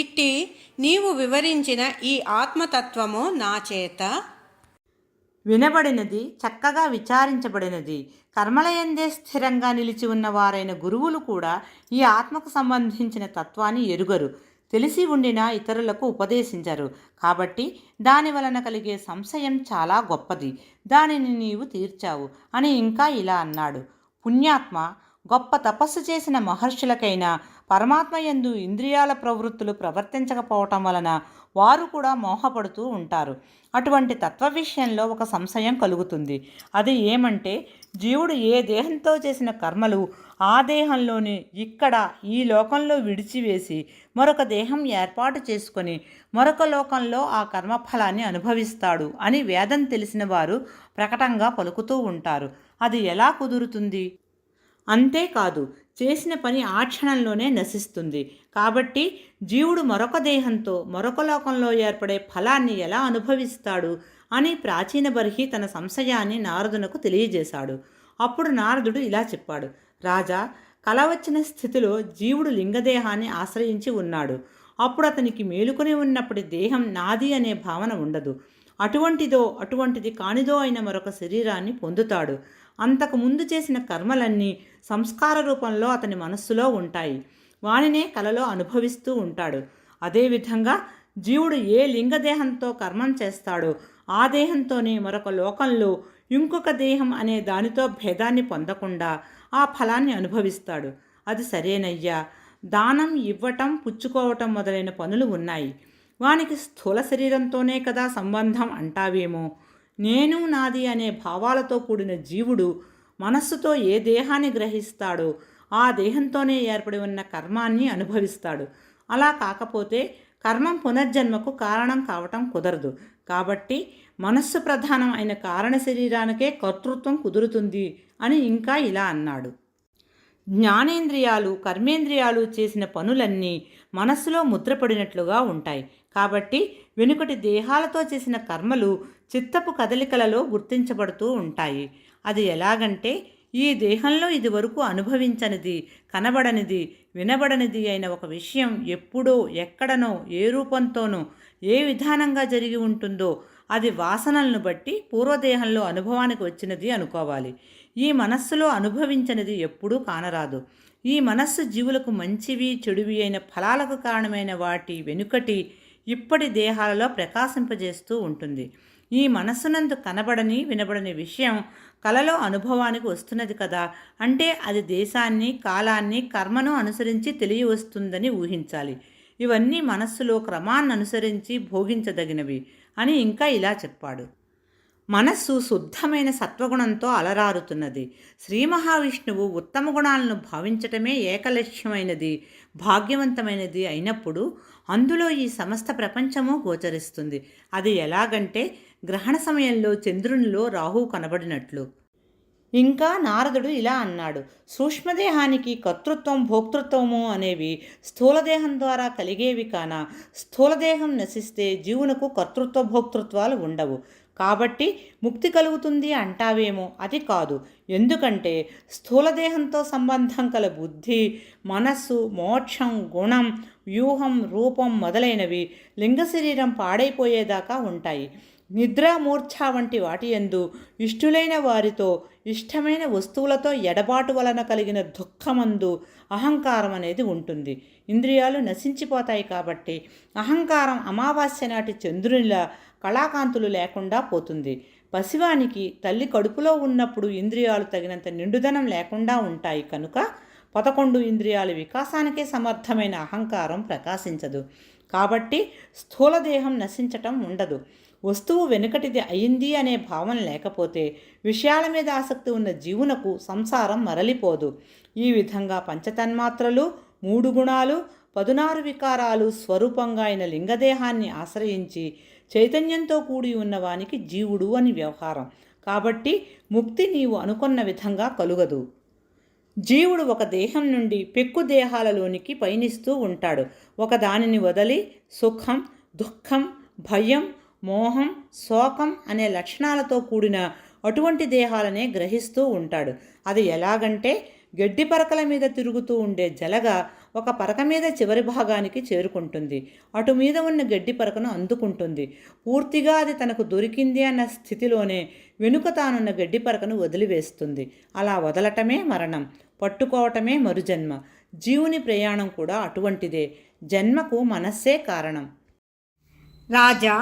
ఇట్టి నీవు వివరించిన ఈ ఆత్మతత్వము నా చేత వినబడినది, చక్కగా విచారించబడినది. కర్మలయందే స్థిరంగా నిలిచి ఉన్నవారైన గురువులు కూడా ఈ ఆత్మకు సంబంధించిన తత్వాన్ని ఎరుగరు, తెలిసి ఉండినా ఇతరులకు ఉపదేశించరు. కాబట్టి దాని వలన కలిగే సంశయం చాలా గొప్పది. దానిని నీవు తీర్చావు అని ఇంకా ఇలా అన్నాడు. పుణ్యాత్మ, గొప్ప తపస్సు చేసిన మహర్షులకైనా పరమాత్మయందు ఇంద్రియాల ప్రవృత్తులు ప్రవర్తించకపోవటం వలన వారు కూడా మోహపడుతూ ఉంటారు. అటువంటి తత్వ విషయంలో ఒక సంశయం కలుగుతుంది. అది ఏమంటే, జీవుడు ఏ దేహంతో చేసిన కర్మలు ఆ దేహంలోని ఇక్కడ ఈ లోకంలో విడిచివేసి మరొక దేహం ఏర్పాటు చేసుకొని మరొక లోకంలో ఆ కర్మఫలాన్ని అనుభవిస్తాడు అని వేదం తెలిసిన వారు ప్రకటంగా పలుకుతూ ఉంటారు. అది ఎలా కుదురుతుంది? అంతేకాదు, చేసిన పని ఆ క్షణంలోనే నశిస్తుంది. కాబట్టి జీవుడు మరొక దేహంతో మరొక లోకంలో ఏర్పడే ఫలాన్ని ఎలా అనుభవిస్తాడు అని ప్రాచీన బర్హి తన సంశయాన్ని నారదునకు తెలియజేశాడు. అప్పుడు నారదుడు ఇలా చెప్పాడు. రాజా, కల వచ్చిన స్థితిలో జీవుడు లింగదేహాన్ని ఆశ్రయించి ఉన్నాడు. అప్పుడు అతనికి మేలుకొని ఉన్నప్పటి దేహం నాది అనే భావన ఉండదు. అటువంటిది కానిదో అయిన మరొక శరీరాన్ని పొందుతాడు. అంతకు ముందు చేసిన కర్మలన్నీ సంస్కార రూపంలో అతని మనస్సులో ఉంటాయి. వానినే కలలో అనుభవిస్తూ ఉంటాడు. అదేవిధంగా జీవుడు ఏ లింగదేహంతో కర్మం చేస్తాడో ఆ దేహంతోనే మరొక లోకంలో ఇంకొక దేహం అనే దానితో భేదాన్ని పొందకుండా ఆ ఫలాన్ని అనుభవిస్తాడు. అది సరేనయ్యా. దానం ఇవ్వటం, పుచ్చుకోవటం మొదలైన పనులు ఉన్నాయి. వానికి స్థూల శరీరంతోనే కదా సంబంధం అంటావేమో. నేను నాది అనే భావాలతో కూడిన జీవుడు మనస్సుతో ఏ దేహాన్ని గ్రహిస్తాడో ఆ దేహంతోనే ఏర్పడి ఉన్న కర్మాన్ని అనుభవిస్తాడు. అలా కాకపోతే కర్మం పునర్జన్మకు కారణం కావటం కుదరదు. కాబట్టి మనస్సు ప్రధానం అయిన కారణ శరీరానికే కర్తృత్వం కుదురుతుంది అని ఇంకా ఇలా అన్నాడు. జ్ఞానేంద్రియాలు, కర్మేంద్రియాలు చేసిన పనులన్నీ మనస్సులో ముద్రపడినట్లుగా ఉంటాయి. కాబట్టి వెనుకటి దేహాలతో చేసిన కర్మలు చిత్తపు కదలికలలో గుర్తించబడుతూ ఉంటాయి. అది ఎలాగంటే, ఈ దేహంలో ఇదివరకు అనుభవించనిది, కనబడనిది, వినబడనిది అయిన ఒక విషయం ఎప్పుడో, ఎక్కడనో, ఏ రూపంతోనో, ఏ విధానంగా జరిగి ఉంటుందో అది వాసనలను బట్టి పూర్వదేహంలో అనుభవానికి వచ్చినది అనుకోవాలి. ఈ మనస్సులో అనుభవించనిది ఎప్పుడూ కానరాదు. ఈ మనస్సు జీవులకు మంచివి, చెడువి అయిన ఫలాలకు కారణమైన వాటి వెనుకటి, ఇప్పటి దేహాలలో ప్రకాశింపజేస్తూ ఉంటుంది. ఈ మనస్సునందు కనబడని, వినబడని విషయం కలలో అనుభవానికి వస్తున్నది కదా అంటే అది దేశాన్ని, కాలాన్ని, కర్మను అనుసరించి తెలియవస్తుందని ఊహించాలి. ఇవన్నీ మనస్సులో క్రమాన్ననుసరించి భోగించదగినవి అని ఇంకా ఇలా చెప్పాడు. మనస్సు శుద్ధమైన సత్వగుణంతో అలరారుతున్నది. శ్రీ మహావిష్ణువు ఉత్తమ గుణాలను భావించటమే ఏకలక్ష్యమైనది, భాగ్యవంతమైనది అయినప్పుడు అందులో ఈ సమస్త ప్రపంచము గోచరిస్తుంది. అది ఎలాగంటే గ్రహణ సమయంలో చంద్రునిలో రాహువు కనబడినట్లు. ఇంకా నారదుడు ఇలా అన్నాడు. సూక్ష్మదేహానికి కర్తృత్వం, భోక్తృత్వము అనేవి స్థూలదేహం ద్వారా కలిగేవి కాన స్థూలదేహం నశిస్తే జీవునకు కర్తృత్వ భోక్తృత్వాలు ఉండవు. కాబట్టి ముక్తి కలుగుతుంది అంటావేమో, అది కాదు. ఎందుకంటే స్థూలదేహంతో సంబంధం కల బుద్ధి, మనస్సు, మోక్షం, గుణం, వ్యూహం, రూపం మొదలైనవి లింగ శరీరం పాడైపోయేదాకా ఉంటాయి. నిద్ర, మూర్ఛ వంటి వాటి యందు ఇష్టులైన వారితో, ఇష్టమైన వస్తువులతో ఎడబాటు వలన కలిగిన దుఃఖమందు అహంకారం అనేది ఉంటుంది. ఇంద్రియాలు నశించిపోతాయి. కాబట్టి అహంకారం అమావాస్య నాటి చంద్రునిలా కళాకాంతులు లేకుండా పోతుంది. పసివానికి తల్లి కడుపులో ఉన్నప్పుడు ఇంద్రియాలు తగినంత నిండుదనం లేకుండా ఉంటాయి. కనుక 11 ఇంద్రియాల వికాసానికే సమర్థమైన అహంకారం ప్రకాశించదు. కాబట్టి స్థూలదేహం నశించటం ఉండదు. వస్తువు వెనుకటిది అయింది అనే భావన లేకపోతే విషయాల మీద ఆసక్తి ఉన్న జీవునకు సంసారం మరలిపోదు. ఈ విధంగా పంచతన్మాత్రలు, 3 గుణాలు, 16 వికారాలు స్వరూపంగా అయిన లింగదేహాన్ని ఆశ్రయించి చైతన్యంతో కూడి ఉన్నవానికి జీవుడు అని వ్యవహారం. కాబట్టి ముక్తి నీవు అనుకున్న విధంగా కలుగదు. జీవుడు ఒక దేహం నుండి పెక్కు దేహాలలోనికి పయనిస్తూ ఉంటాడు. ఒక దానిని వదిలి సుఖం, దుఃఖం, భయం, మోహం, శోకం అనే లక్షణాలతో కూడిన అటువంటి దేహాలనే గ్రహిస్తూ ఉంటాడు. అది ఎలాగంటే గడ్డి పరకల మీద తిరుగుతూ ఉండే జలగ ఒక పరక మీద చివరి భాగానికి చేరుకుంటుంది. అటు మీద ఉన్న గడ్డి పరకను అందుకుంటుంది. పూర్తిగా అది తనకు దొరికింది అన్న స్థితిలోనే వెనుక తానున్న గడ్డి పరకను వదిలివేస్తుంది. అలా వదలటమే మరణం, పట్టుకోవటమే మరుజన్మ. జీవుని ప్రయాణం కూడా అటువంటిదే. జన్మకు మనస్సే కారణం. రాజా,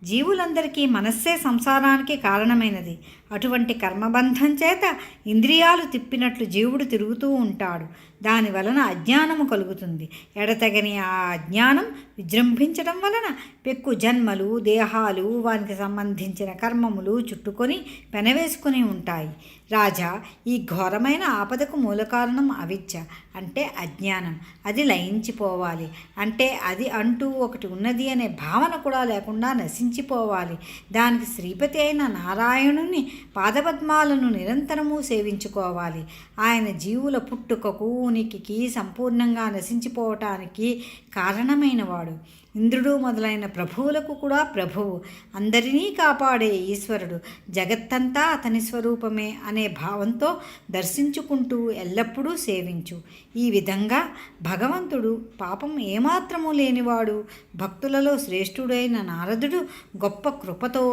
జీవులందరికీ మనస్సే సంసారానికి కారణమైనది. అటువంటి కర్మబంధం చేత ఇంద్రియాలు తిప్పినట్లు జీవుడు తిరుగుతూ ఉంటాడు. దాని వలన అజ్ఞానము కలుగుతుంది. ఎడతెగని ఆ అజ్ఞానం విజృంభించడం వలన పెక్కు జన్మలు, దేహాలు, వానికి సంబంధించిన కర్మములు చుట్టుకొని పెనవేసుకుని ఉంటాయి. రాజా, ఈ ఘోరమైన ఆపదకు మూల కారణం అవిద్య అంటే అజ్ఞానం. అది లయించిపోవాలి. అంటే అది అంటూ ఒకటి ఉన్నది అనే భావన కూడా లేకుండా నశించిపోవాలి. దానికి శ్రీపతి అయిన నారాయణుని పాదపద్మాలను నిరంతరము సేవించుకోవాలి. ఆయన జీవుల పుట్టుకకు, ఉనికికి, సంపూర్ణంగా నశించిపోవటానికి కారణమైనవాడు. ఇంద్రుడు మొదలైన ప్రభువులకు కూడా ప్రభువు, అందరినీ కాపాడే ఈశ్వరుడు, జగత్తంతా అతని స్వరూపమే అనే భావంతో దర్శించుకుంటూ ఎల్లప్పుడూ సేవించు. ఈ విధంగా భగవంతుడు పాపం ఏమాత్రము లేనివాడు, భక్తులలో శ్రేష్ఠుడైన నారదుడు గొప్ప కృపతో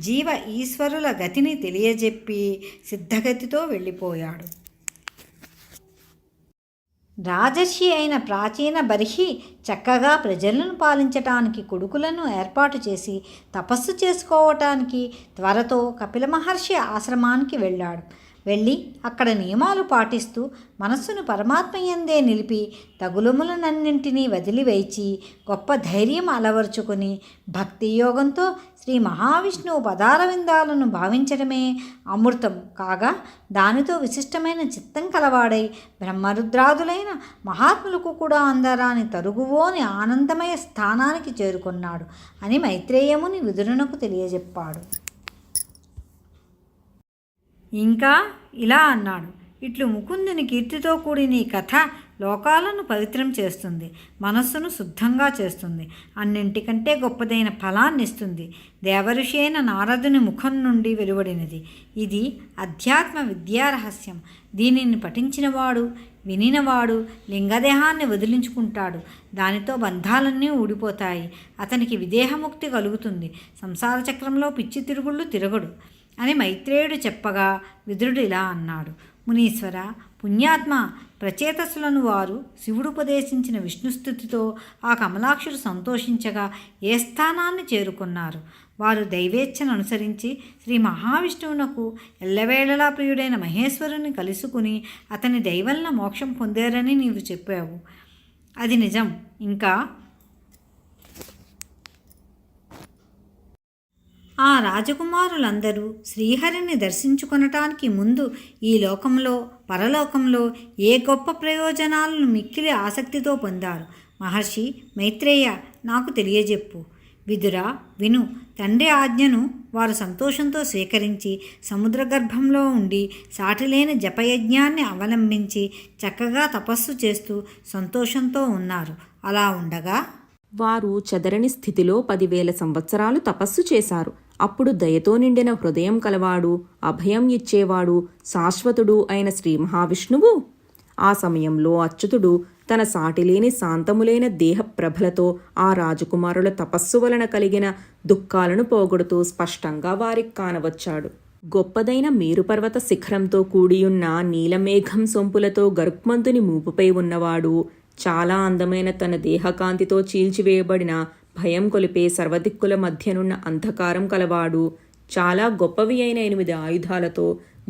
జీవ ఈశ్వరుల గతిని తెలియజెప్పి సిద్ధగతితో వెళ్ళిపోయాడు. రాజర్షి అయిన ప్రాచీన బర్హి చక్కగా ప్రజలను పాలించటానికి కొడుకులను ఏర్పాటు చేసి తపస్సు చేసుకోవటానికి త్వరతో కపిల మహర్షి ఆశ్రమానికి వెళ్ళాడు. వెళ్ళి అక్కడ నియమాలు పాటిస్తూ మనస్సును పరమాత్మ యందే నిలిపి తగులుములనన్నింటినీ వదిలివేచి గొప్ప ధైర్యం అలవరుచుకొని భక్తి యోగంతో శ్రీ మహావిష్ణువు పదారవిందాలను భావించడమే అమృతం కాగా దానితో విశిష్టమైన చిత్తం కలవాడై బ్రహ్మరుద్రాదులైన మహాత్ములకు కూడా అందరాని తరుగువోని ఆనందమయ స్థానానికి చేరుకున్నాడు అని మైత్రేయముని విదురునకు తెలియజెప్పాడు. ఇంకా ఇలా అన్నాడు, ఇట్లు ముకుందుని కీర్తితో కూడిన ఈ కథ లోకాలను పవిత్రం చేస్తుంది, మనస్సును శుద్ధంగా చేస్తుంది, అన్నింటికంటే గొప్పదైన ఫలాన్ని ఇస్తుంది. దేవఋషి అయిన నారదుని ముఖం నుండి వెలువడినది. ఇది అధ్యాత్మ విద్యారహస్యం. దీనిని పఠించినవాడు వినినవాడు లింగదేహాన్ని వదిలించుకుంటాడు. దానితో బంధాలన్నీ ఊడిపోతాయి. అతనికి విదేహముక్తి కలుగుతుంది. సంసార చక్రంలో పిచ్చి తిరుగుళ్ళు తిరగడు అని మైత్రేయుడు చెప్పగా విదురుడు ఇలా అన్నాడు, మునీశ్వర, పుణ్యాత్మ, ప్రచేతసులను వారు శివుడుపదేశించిన విష్ణుస్థుతితో ఆ కమలాక్షుడు సంతోషించగా ఏ స్థానాన్ని చేరుకున్నారు. వారు దైవేచ్ఛను అనుసరించి శ్రీ మహావిష్ణువునకు ఎల్లవేళలా ప్రియుడైన మహేశ్వరుని కలుసుకుని అతని దయవల్ల మోక్షం పొందారని నీవు చెప్పావు. అది నిజం. ఇంకా ఆ రాజకుమారులందరూ శ్రీహరిని దర్శించుకొనటానికి ముందు ఈ లోకంలో పరలోకంలో ఏ గొప్ప ప్రయోజనాలను మిక్కిలి ఆసక్తితో పొందారు. మహర్షి మైత్రేయ, నాకు తెలియజెప్పు. విదురా, విను. తండ్రి ఆజ్ఞను వారు సంతోషంతో స్వీకరించి సముద్ర గర్భంలో ఉండి సాటిలేని జపయజ్ఞాన్ని అవలంబించి చక్కగా తపస్సు చేస్తూ సంతోషంతో ఉన్నారు. అలా ఉండగా వారు చెదరని స్థితిలో 10,000 సంవత్సరాలు తపస్సు చేశారు. అప్పుడు దయతో నిండిన హృదయం కలవాడు, అభయం ఇచ్చేవాడు, శాశ్వతుడు అయిన శ్రీ మహావిష్ణువు ఆ సమయంలో అచ్యుతుడు తన సాటిలేని శాంతములైన దేహప్రభలతో ఆ రాజకుమారుల తపస్సు వలన కలిగిన దుఃఖాలను పోగొడుతూ స్పష్టంగా వారికి కానవచ్చాడు. గొప్పదైన మేరుపర్వత శిఖరంతో కూడియున్న నీలమేఘం సొంపులతో గరుక్మంతుని మూపుపై ఉన్నవాడు, చాలా అందమైన తన దేహకాంతితో చీల్చివేయబడిన భయం కొలిపే సర్వదిక్కుల మధ్యనున్న అంధకారం కలవాడు, చాలా గొప్పవి అయిన 8 ఆయుధాలతో,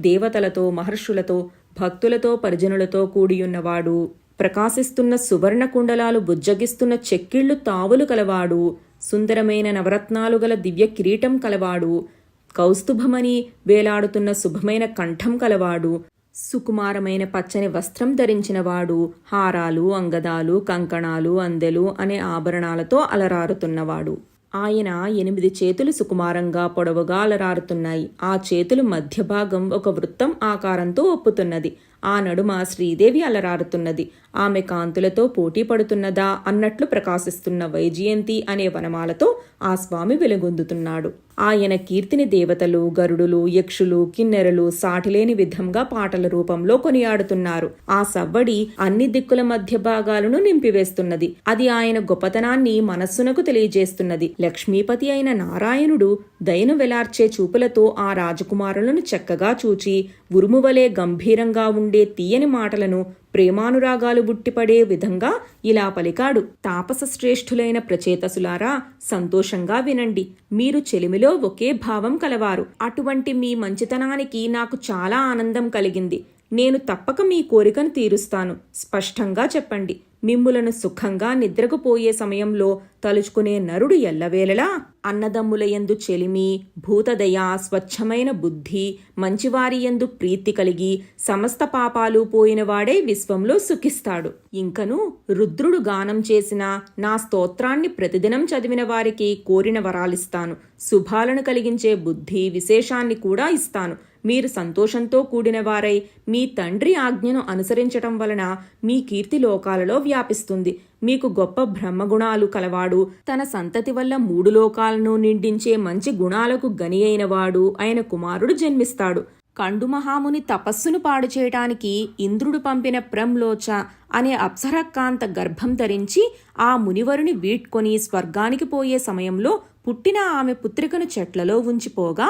దేవతలతో, మహర్షులతో, భక్తులతో, పరిజనులతో కూడియున్నవాడు, ప్రకాశిస్తున్న సువర్ణ కుండలాలు బుజ్జగిస్తున్న చెక్కిళ్ళు తావులు కలవాడు, సుందరమైన నవరత్నాలు గల దివ్య కిరీటం కలవాడు, కౌస్తుభమని వేలాడుతున్న శుభమైన కంఠం కలవాడు, సుకుమారమైన పచ్చని వస్త్రం ధరించినవాడు, హారాలు, అంగదాలు, కంకణాలు, అందెలు అనే ఆభరణాలతో అలరారుతున్నవాడు. ఆయన 8 చేతులు సుకుమారంగా పొడవుగా అలరారుతున్నాయి. ఆ చేతులు మధ్య భాగం ఒక వృత్తం ఆకారంతో ఒప్పుతున్నది. ఆ నడుమ శ్రీదేవి అలరారుతున్నది. ఆమె కాంతులతో పోటీ పడుతున్నదా అన్నట్లు ప్రకాశిస్తున్న వైజయంతి అనే వనమాలతో ఆ స్వామి వెలుగొందుతున్నాడు. ఆయన కీర్తిని దేవతలు, గరుడులు, యక్షులు, కిన్నెరలు సాటిలేని విధంగా పాటల రూపంలో కొనియాడుతున్నారు. ఆ సవ్వడి అన్ని దిక్కుల మధ్య భాగాలను నింపివేస్తున్నది. అది ఆయన గొప్పతనాన్ని మనస్సునకు తెలియజేస్తున్నది. లక్ష్మీపతి అయిన నారాయణుడు దయను వెలార్చే చూపులతో ఆ రాజకుమారులను చక్కగా చూచి ఉరుమువలే గంభీరంగా ఉండే తీయని మాటలను ప్రేమానురాగాలు బుట్టిపడే విధంగా ఇలా పలికాడు. తాపస శ్రేష్ఠులైన ప్రచేతసులారా, సంతోషంగా వినండి. మీరు చెలిమిలో ఒకే భావం కలవారు. అటువంటి మీ మంచితనానికి నాకు చాలా ఆనందం కలిగింది. నేను తప్పక మీ కోరికను తీరుస్తాను. స్పష్టంగా చెప్పండి. మిమ్ములను సుఖంగా నిద్రకు పోయే సమయంలో తలుచుకునే నరుడు ఎల్లవేళలా అన్నదమ్ములయందు చెలిమి, భూతదయ, స్వచ్ఛమైన బుద్ధి, మంచివారియందు ప్రీతి కలిగి సమస్త పాపాలు పోయినవాడే విశ్వంలో సుఖిస్తాడు. ఇంకను రుద్రుడు గానం చేసిన నా స్తోత్రాన్ని ప్రతిదినం చదివిన వారికి కోరిన వరాలిస్తాను. శుభాలను కలిగించే బుద్ధి విశేషాన్ని కూడా ఇస్తాను. మీరు సంతోషంతో కూడినవారై మీ తండ్రి ఆజ్ఞను అనుసరించటం వలన మీ కీర్తి లోకాలలో వ్యాపిస్తుంది. మీకు గొప్ప బ్రహ్మగుణాలు కలవాడు, తన సంతతి వల్ల 3 లోకాలను నిండించే మంచి గుణాలకు గని అయినవాడు ఆయన కుమారుడు జన్మిస్తాడు. కండు మహాముని తపస్సును పాడు చేయటానికి ఇంద్రుడు పంపిన ప్రంలోచ అనే అప్సరకాంత గర్భం ధరించి ఆ మునివరుని వీడ్కొని స్వర్గానికి పోయే సమయంలో పుట్టిన ఆమె పుత్రికను చెట్లలో ఉంచిపోగా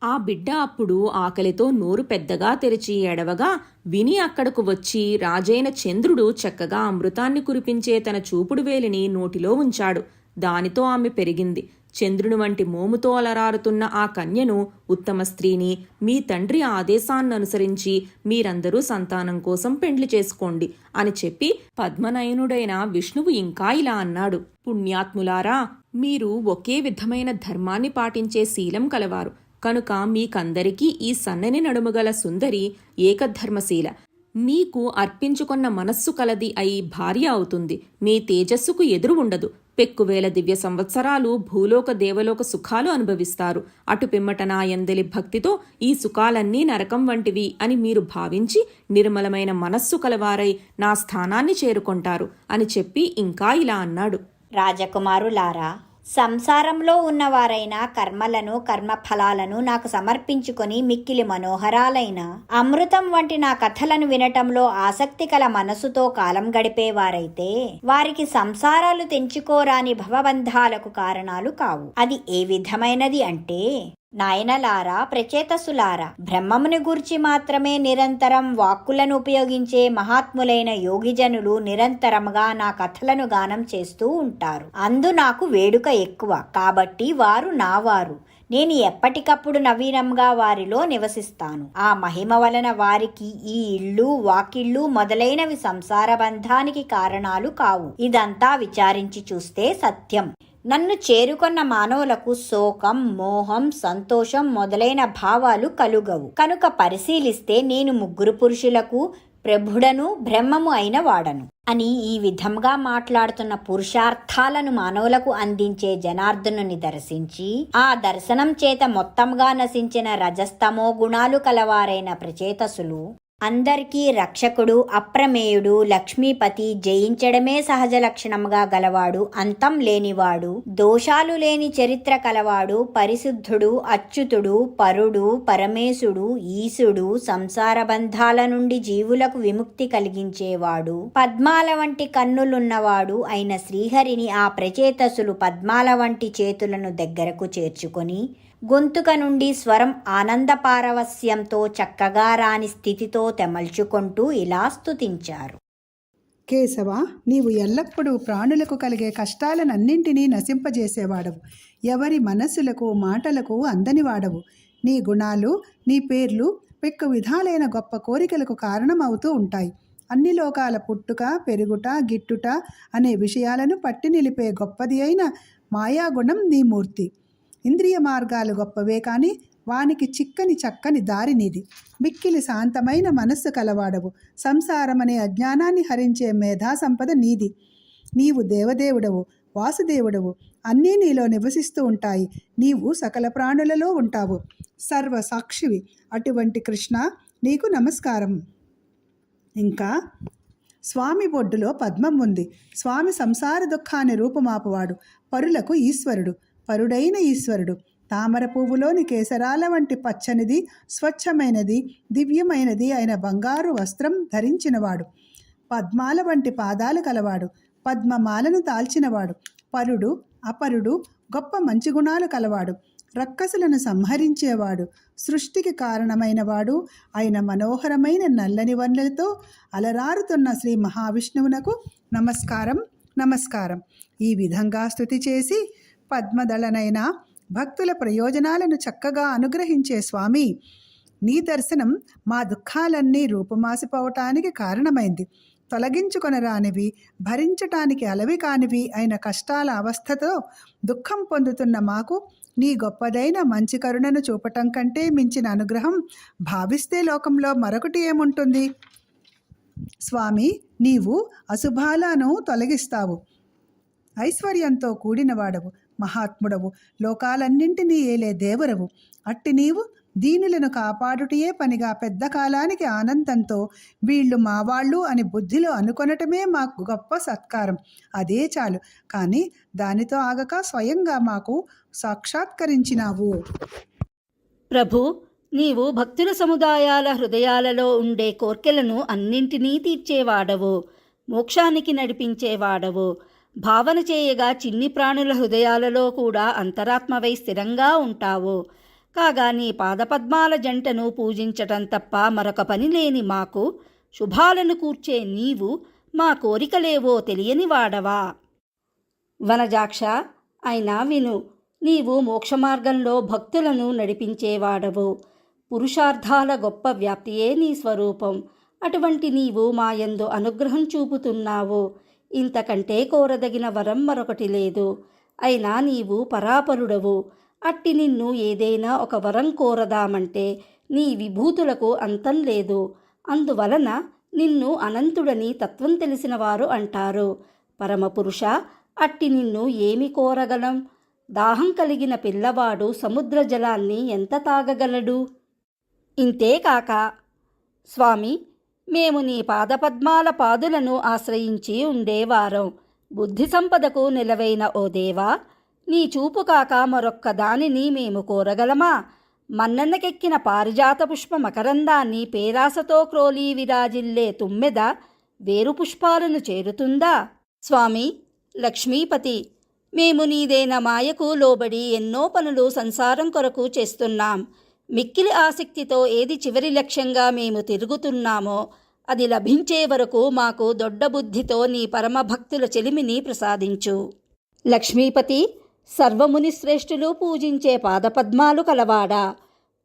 ఆ బిడ్డ అప్పుడు ఆకలితో నోరు పెద్దగా తెరిచి ఎడవగా విని అక్కడకు వచ్చి రాజైన చంద్రుడు చక్కగా అమృతాన్ని కురిపించే తన చూపుడు వేలిని నోటిలో ఉంచాడు. దానితో ఆమె పెరిగింది. చంద్రుని వంటి మోముతో అలరారుతున్న ఆ కన్యను, ఉత్తమ స్త్రీని మీ తండ్రి ఆదేశాన్ననుసరించి మీరందరూ సంతానం కోసం పెండ్లి చేసుకోండి అని చెప్పి పద్మనయనుడైన విష్ణువు ఇంకా ఇలా అన్నాడు. పుణ్యాత్ములారా, మీరు ఒకే విధమైన ధర్మాన్ని పాటించే శీలం కలవారు కనుక మీకందరికీ ఈ సన్నని నడుముగల సుందరి ఏకధర్మశీల, మీకు అర్పించుకున్న మనస్సు కలది అయి భార్య అవుతుంది. మీ తేజస్సుకు ఎదురు ఉండదు. పెక్కువేల దివ్య సంవత్సరాలు భూలోక దేవలోక సుఖాలు అనుభవిస్తారు. అటు పిమ్మట నా యందలి భక్తితో ఈ సుఖాలన్నీ నరకం వంటివి అని మీరు భావించి నిర్మలమైన మనస్సు కలవారై నా స్థానాన్ని చేరుకొంటారు అని చెప్పి ఇంకా ఇలా అన్నాడు. రాజకుమారులారా, సంసారంలో ఉన్నవారైన కర్మలను కర్మఫలాలను నాకు సమర్పించుకొని మిక్కిలి మనోహరాలైన అమృతం వంటి నా కథలను వినటంలో ఆసక్తి కల మనసుతో కాలం గడిపేవారైతే వారికి సంసారాలు తెంచుకోరాని భవబంధాలకు కారణాలు కావు. అది ఏ విధమైనది అంటే, నాయనలారా, ప్రచేతసులారా, బ్రహ్మముని గూర్చి మాత్రమే నిరంతరం వాక్కులను ఉపయోగించే మహాత్ములైన యోగిజనులు నిరంతరముగా నా కథలను గానం చేస్తూ ఉంటారు. అందు నాకు వేడుక ఎక్కువ కాబట్టి వారు నావారు. నేను ఎప్పటికప్పుడు నవీనంగా వారిలో నివసిస్తాను. ఆ మహిమ వలన వారికి ఈ ఇళ్ళు వాకిళ్ళు మొదలైనవి సంసార బంధానికి కారణాలు కావు. ఇదంతా విచారించి చూస్తే సత్యం. నన్ను చేరుకొన్న మానవులకు శోకం, మోహం, సంతోషం మొదలైన భావాలు కలుగవు. కనుక పరిశీలిస్తే నేను 3 పురుషులకు ప్రభుడను బ్రహ్మము అయిన వాడను అని ఈ విధంగా మాట్లాడుతున్న పురుషార్థాలను మానవులకు అందించే జనార్దనుని దర్శించి ఆ దర్శనం చేత మొత్తంగా నశించిన రజస్తమో గుణాలు కలవారైన ప్రచేతసులు, అందరికీ రక్షకుడు, అప్రమేయుడు, లక్ష్మీపతి, జయించడమే సహజ లక్షణంగా గలవాడు, అంతం లేనివాడు, దోషాలు లేని చరిత్ర కలవాడు, పరిశుద్ధుడు, అచ్యుతుడు, పరుడు, పరమేశుడు, ఈశుడు, సంసార బంధాల నుండి జీవులకు విముక్తి కలిగించేవాడు, పద్మాల వంటి కన్నులున్నవాడు అయిన శ్రీహరిని ఆ ప్రచేతసులు పద్మాల వంటి చేతులను దగ్గరకు చేర్చుకొని గొంతుక నుండి స్వరం ఆనంద పారవస్యంతో చక్కగా రాని స్థితితో తెమల్చుకుంటూ ఇలా స్తుతించారు. కేశవ, నీవు ఎల్లప్పుడూ ప్రాణులకు కలిగే కష్టాలనన్నింటినీ నశింపజేసేవాడవు. ఎవరి మనస్సులకు మాటలకు అందనివాడవు. నీ గుణాలు, నీ పేర్లు పెక్కు విధాలైన గొప్ప కోరికలకు కారణమవుతూ ఉంటాయి. అన్ని లోకాల పుట్టుక, పెరుగుట, గిట్టుట అనే విషయాలను పట్టి నిలిపే గొప్పది అయిన మాయాగుణం నీ మూర్తి. ఇంద్రియ మార్గాలు గొప్పవే కానీ వానికి చిక్కని చక్కని దారి నీది. మిక్కిలి శాంతమైన మనస్సు కలవాడవు. సంసారమనే అజ్ఞానాన్ని హరించే మేధా సంపద నీది. నీవు దేవదేవుడవు, వాసుదేవుడవు. అన్నీ నీలో నివసిస్తూ ఉంటాయి. నీవు సకల ప్రాణులలో ఉంటావు. సర్వ సాక్షివి. అటువంటి కృష్ణ, నీకు నమస్కారం. ఇంకా స్వామి బొడ్డులో పద్మం ఉంది. స్వామి సంసార దుఃఖాన్ని రూపుమాపువాడు. పరులకు ఈశ్వరుడు, పరుడైన ఈశ్వరుడు. తామర పువ్వులోని కేసరాల వంటి పచ్చనిది, స్వచ్ఛమైనది, దివ్యమైనది అయిన బంగారు వస్త్రం ధరించినవాడు. పద్మాల వంటి పాదాలు కలవాడు. పద్మమాలను దాల్చినవాడు. పరుడు, అపరుడు, గొప్ప మంచి గుణాలు కలవాడు. రక్కసులను సంహరించేవాడు. సృష్టికి కారణమైనవాడు అయిన మనోహరమైన నల్లని వన్నెలతో అలరారుతున్న శ్రీ మహావిష్ణువునకు నమస్కారం, నమస్కారం. ఈ విధంగా స్తుతి చేసి పద్మదళనైన భక్తుల ప్రయోజనాలను చక్కగా అనుగ్రహించే స్వామి, నీ దర్శనం మా దుఃఖాలన్నీ రూపుమాసిపోవటానికి కారణమైంది. తొలగించుకొనరానివి, భరించటానికి అలవి కానివి అయిన కష్టాల అవస్థతో దుఃఖం పొందుతున్న మాకు నీ గొప్పదైన మంచి కరుణను చూపటం కంటే మించిన అనుగ్రహం భావిస్తే లోకంలో మరొకటి ఏముంటుంది? స్వామి, నీవు అశుభాలను తొలగిస్తావు. ఐశ్వర్యంతో కూడినవాడవు, మహాత్ముడవు, లోకాలన్నింటినీ ఏలే దేవరవు. అట్టి నీవు దీనులను కాపాడుటయే పనిగా పెద్ద కాలానికి ఆనందంతో వీళ్ళు మావాళ్ళు అని బుద్ధిలో అనుకొనటమే మాకు గొప్ప సత్కారం. అదే చాలు. కానీ దానితో ఆగక స్వయంగా మాకు సాక్షాత్కరించినావు. ప్రభు, నీవు భక్తుల సముదాయాల హృదయాలలో ఉండే కోర్కెలను అన్నింటినీ తీర్చేవాడవు, మోక్షానికి నడిపించేవాడవు. భావన చేయగా చిన్ని ప్రాణుల హృదయాలలో కూడా అంతరాత్మవై స్థిరంగా ఉంటావు. కాగా నీ పాదపద్మాల జంటను పూజించటం తప్ప మరొక పని లేని మాకు శుభాలను కూర్చే నీవు మా కోరికలేవో తెలియని వాడవా? వనజాక్ష, అయినా విను, నీవు మోక్షమార్గంలో భక్తులను నడిపించేవాడవు. పురుషార్థాల గొప్ప వ్యాప్తియే నీ స్వరూపం. అటువంటి నీవు మాయందు అనుగ్రహం చూపుతున్నావు. ఇంతకంటే కోరదగిన వరం మరొకటి లేదు. అయినా నీవు పరాపరుడవు. అట్టి నిన్ను ఏదైనా ఒక వరం కోరదామంటే నీ విభూతులకు అంతం లేదు. అందువలన నిన్ను అనంతుడని తత్వం తెలిసిన వారు అంటారు. పరమపురుష, అట్టి నిన్ను ఏమి కోరగలం? దాహం కలిగిన పిల్లవాడు సముద్ర జలాన్ని ఎంత తాగగలడు? ఇంతేకాక స్వామి, మేము నీ పాదపద్మాల పాదులను ఆశ్రయించి ఉండేవారం. బుద్ధి సంపదకు నిలవైన ఓ దేవా, నీ చూపు కాక మరొక్క దానిని మేము కోరగలమా? మన్ననకెక్కిన పారిజాత పుష్ప మకరందాన్ని పేరాసతో క్రోలీ విరాజిల్లే తుమ్మెద వేరు పుష్పాలను చేరుతుందా? స్వామి లక్ష్మీపతి, మేము నీదైన మాయకు లోబడి ఎన్నో పనులు సంసారం కొరకు చేస్తున్నాం. మిక్కిలి ఆసక్తితో ఏది చివరి లక్ష్యంగా మేము తిరుగుతున్నామో అది లభించే వరకు మాకు దొడ్డ బుద్ధితో నీ పరమభక్తుల చెలిమిని ప్రసాదించు. లక్ష్మీపతి, సర్వముని శ్రేష్ఠులు పూజించే పాదపద్మాలు కలవాడా,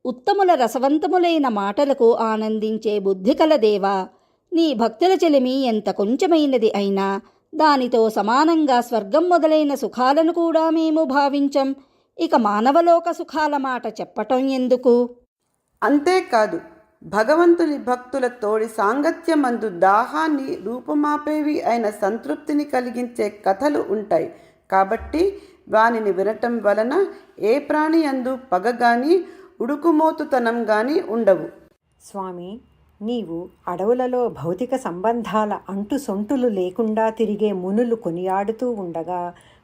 ఉత్తముల రసవంతములైన మాటలకు ఆనందించే బుద్ధి కలదేవా, నీ భక్తుల చెలిమి ఎంత కొంచెమైనది అయినా దానితో సమానంగా స్వర్గం మొదలైన సుఖాలను కూడా మేము భావించం. ఇక మానవలోక సుఖాల మాట చెప్పటం ఎందుకు? అంతేకాదు, భగవంతుని భక్తుల తోడి సాంగత్యమందు దాహాన్ని రూపుమాపేవి అయిన సంతృప్తిని కలిగించే కథలు ఉంటాయి. కాబట్టి వానిని వినటం వలన ఏ ప్రాణి యందు పగగాని ఉడుకుమోతుతనం గాని ఉండవు. స్వామి, నీవు అడవులలో భౌతిక సంబంధాల అంటు సొంటులు లేకుండా తిరిగే మునులు కొనియాడుతూ ఉండగా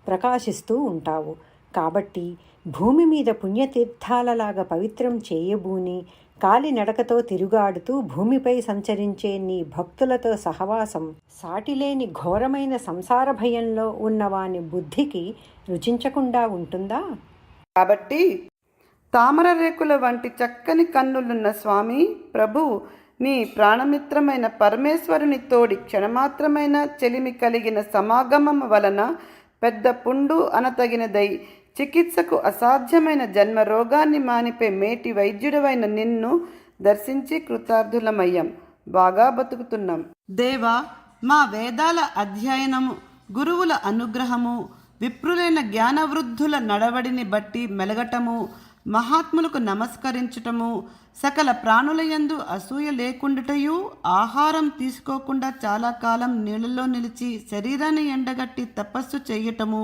ప్రకాశిస్తూ ఉంటావు. కాబట్టి భూమి మీద పుణ్యతీర్థాలలాగా పవిత్రం చేయబూని కాలినడకతో తిరుగాడుతూ భూమిపై సంచరించే నీ భక్తులతో సహవాసం సాటిలేని ఘోరమైన సంసార భయంలో ఉన్నవాని బుద్ధికి రుచించకుండా ఉంటుందా? కాబట్టి తామర రేకుల వంటి చక్కని కన్నులున్న స్వామి ప్రభు, నీ ప్రాణమిత్రమైన పరమేశ్వరుని తోడి క్షణమాత్రమైన చెలిమి కలిగిన సమాగమం వలన పెద్ద పుండు అనతగినదై చికిత్సకు అసాధ్యమైన జన్మ రోగాన్ని మానిపే మేటి వైద్యుడవైన నిన్ను దర్శించి కృతార్థులమయ్యాం. బాగా బతుకుతున్నాం. దేవా, మా వేదాల అధ్యయనము, గురువుల అనుగ్రహము, విప్రులైన జ్ఞానవృద్ధుల నడవడిని బట్టి మెలగటము, మహాత్ములకు నమస్కరించటము, సకల ప్రాణులయందు అసూయ లేకుండాటయు, ఆహారం తీసుకోకుండా చాలా కాలం నీళ్ళలో నిలిచి శరీరాన్ని ఎండగట్టి తపస్సు చేయటము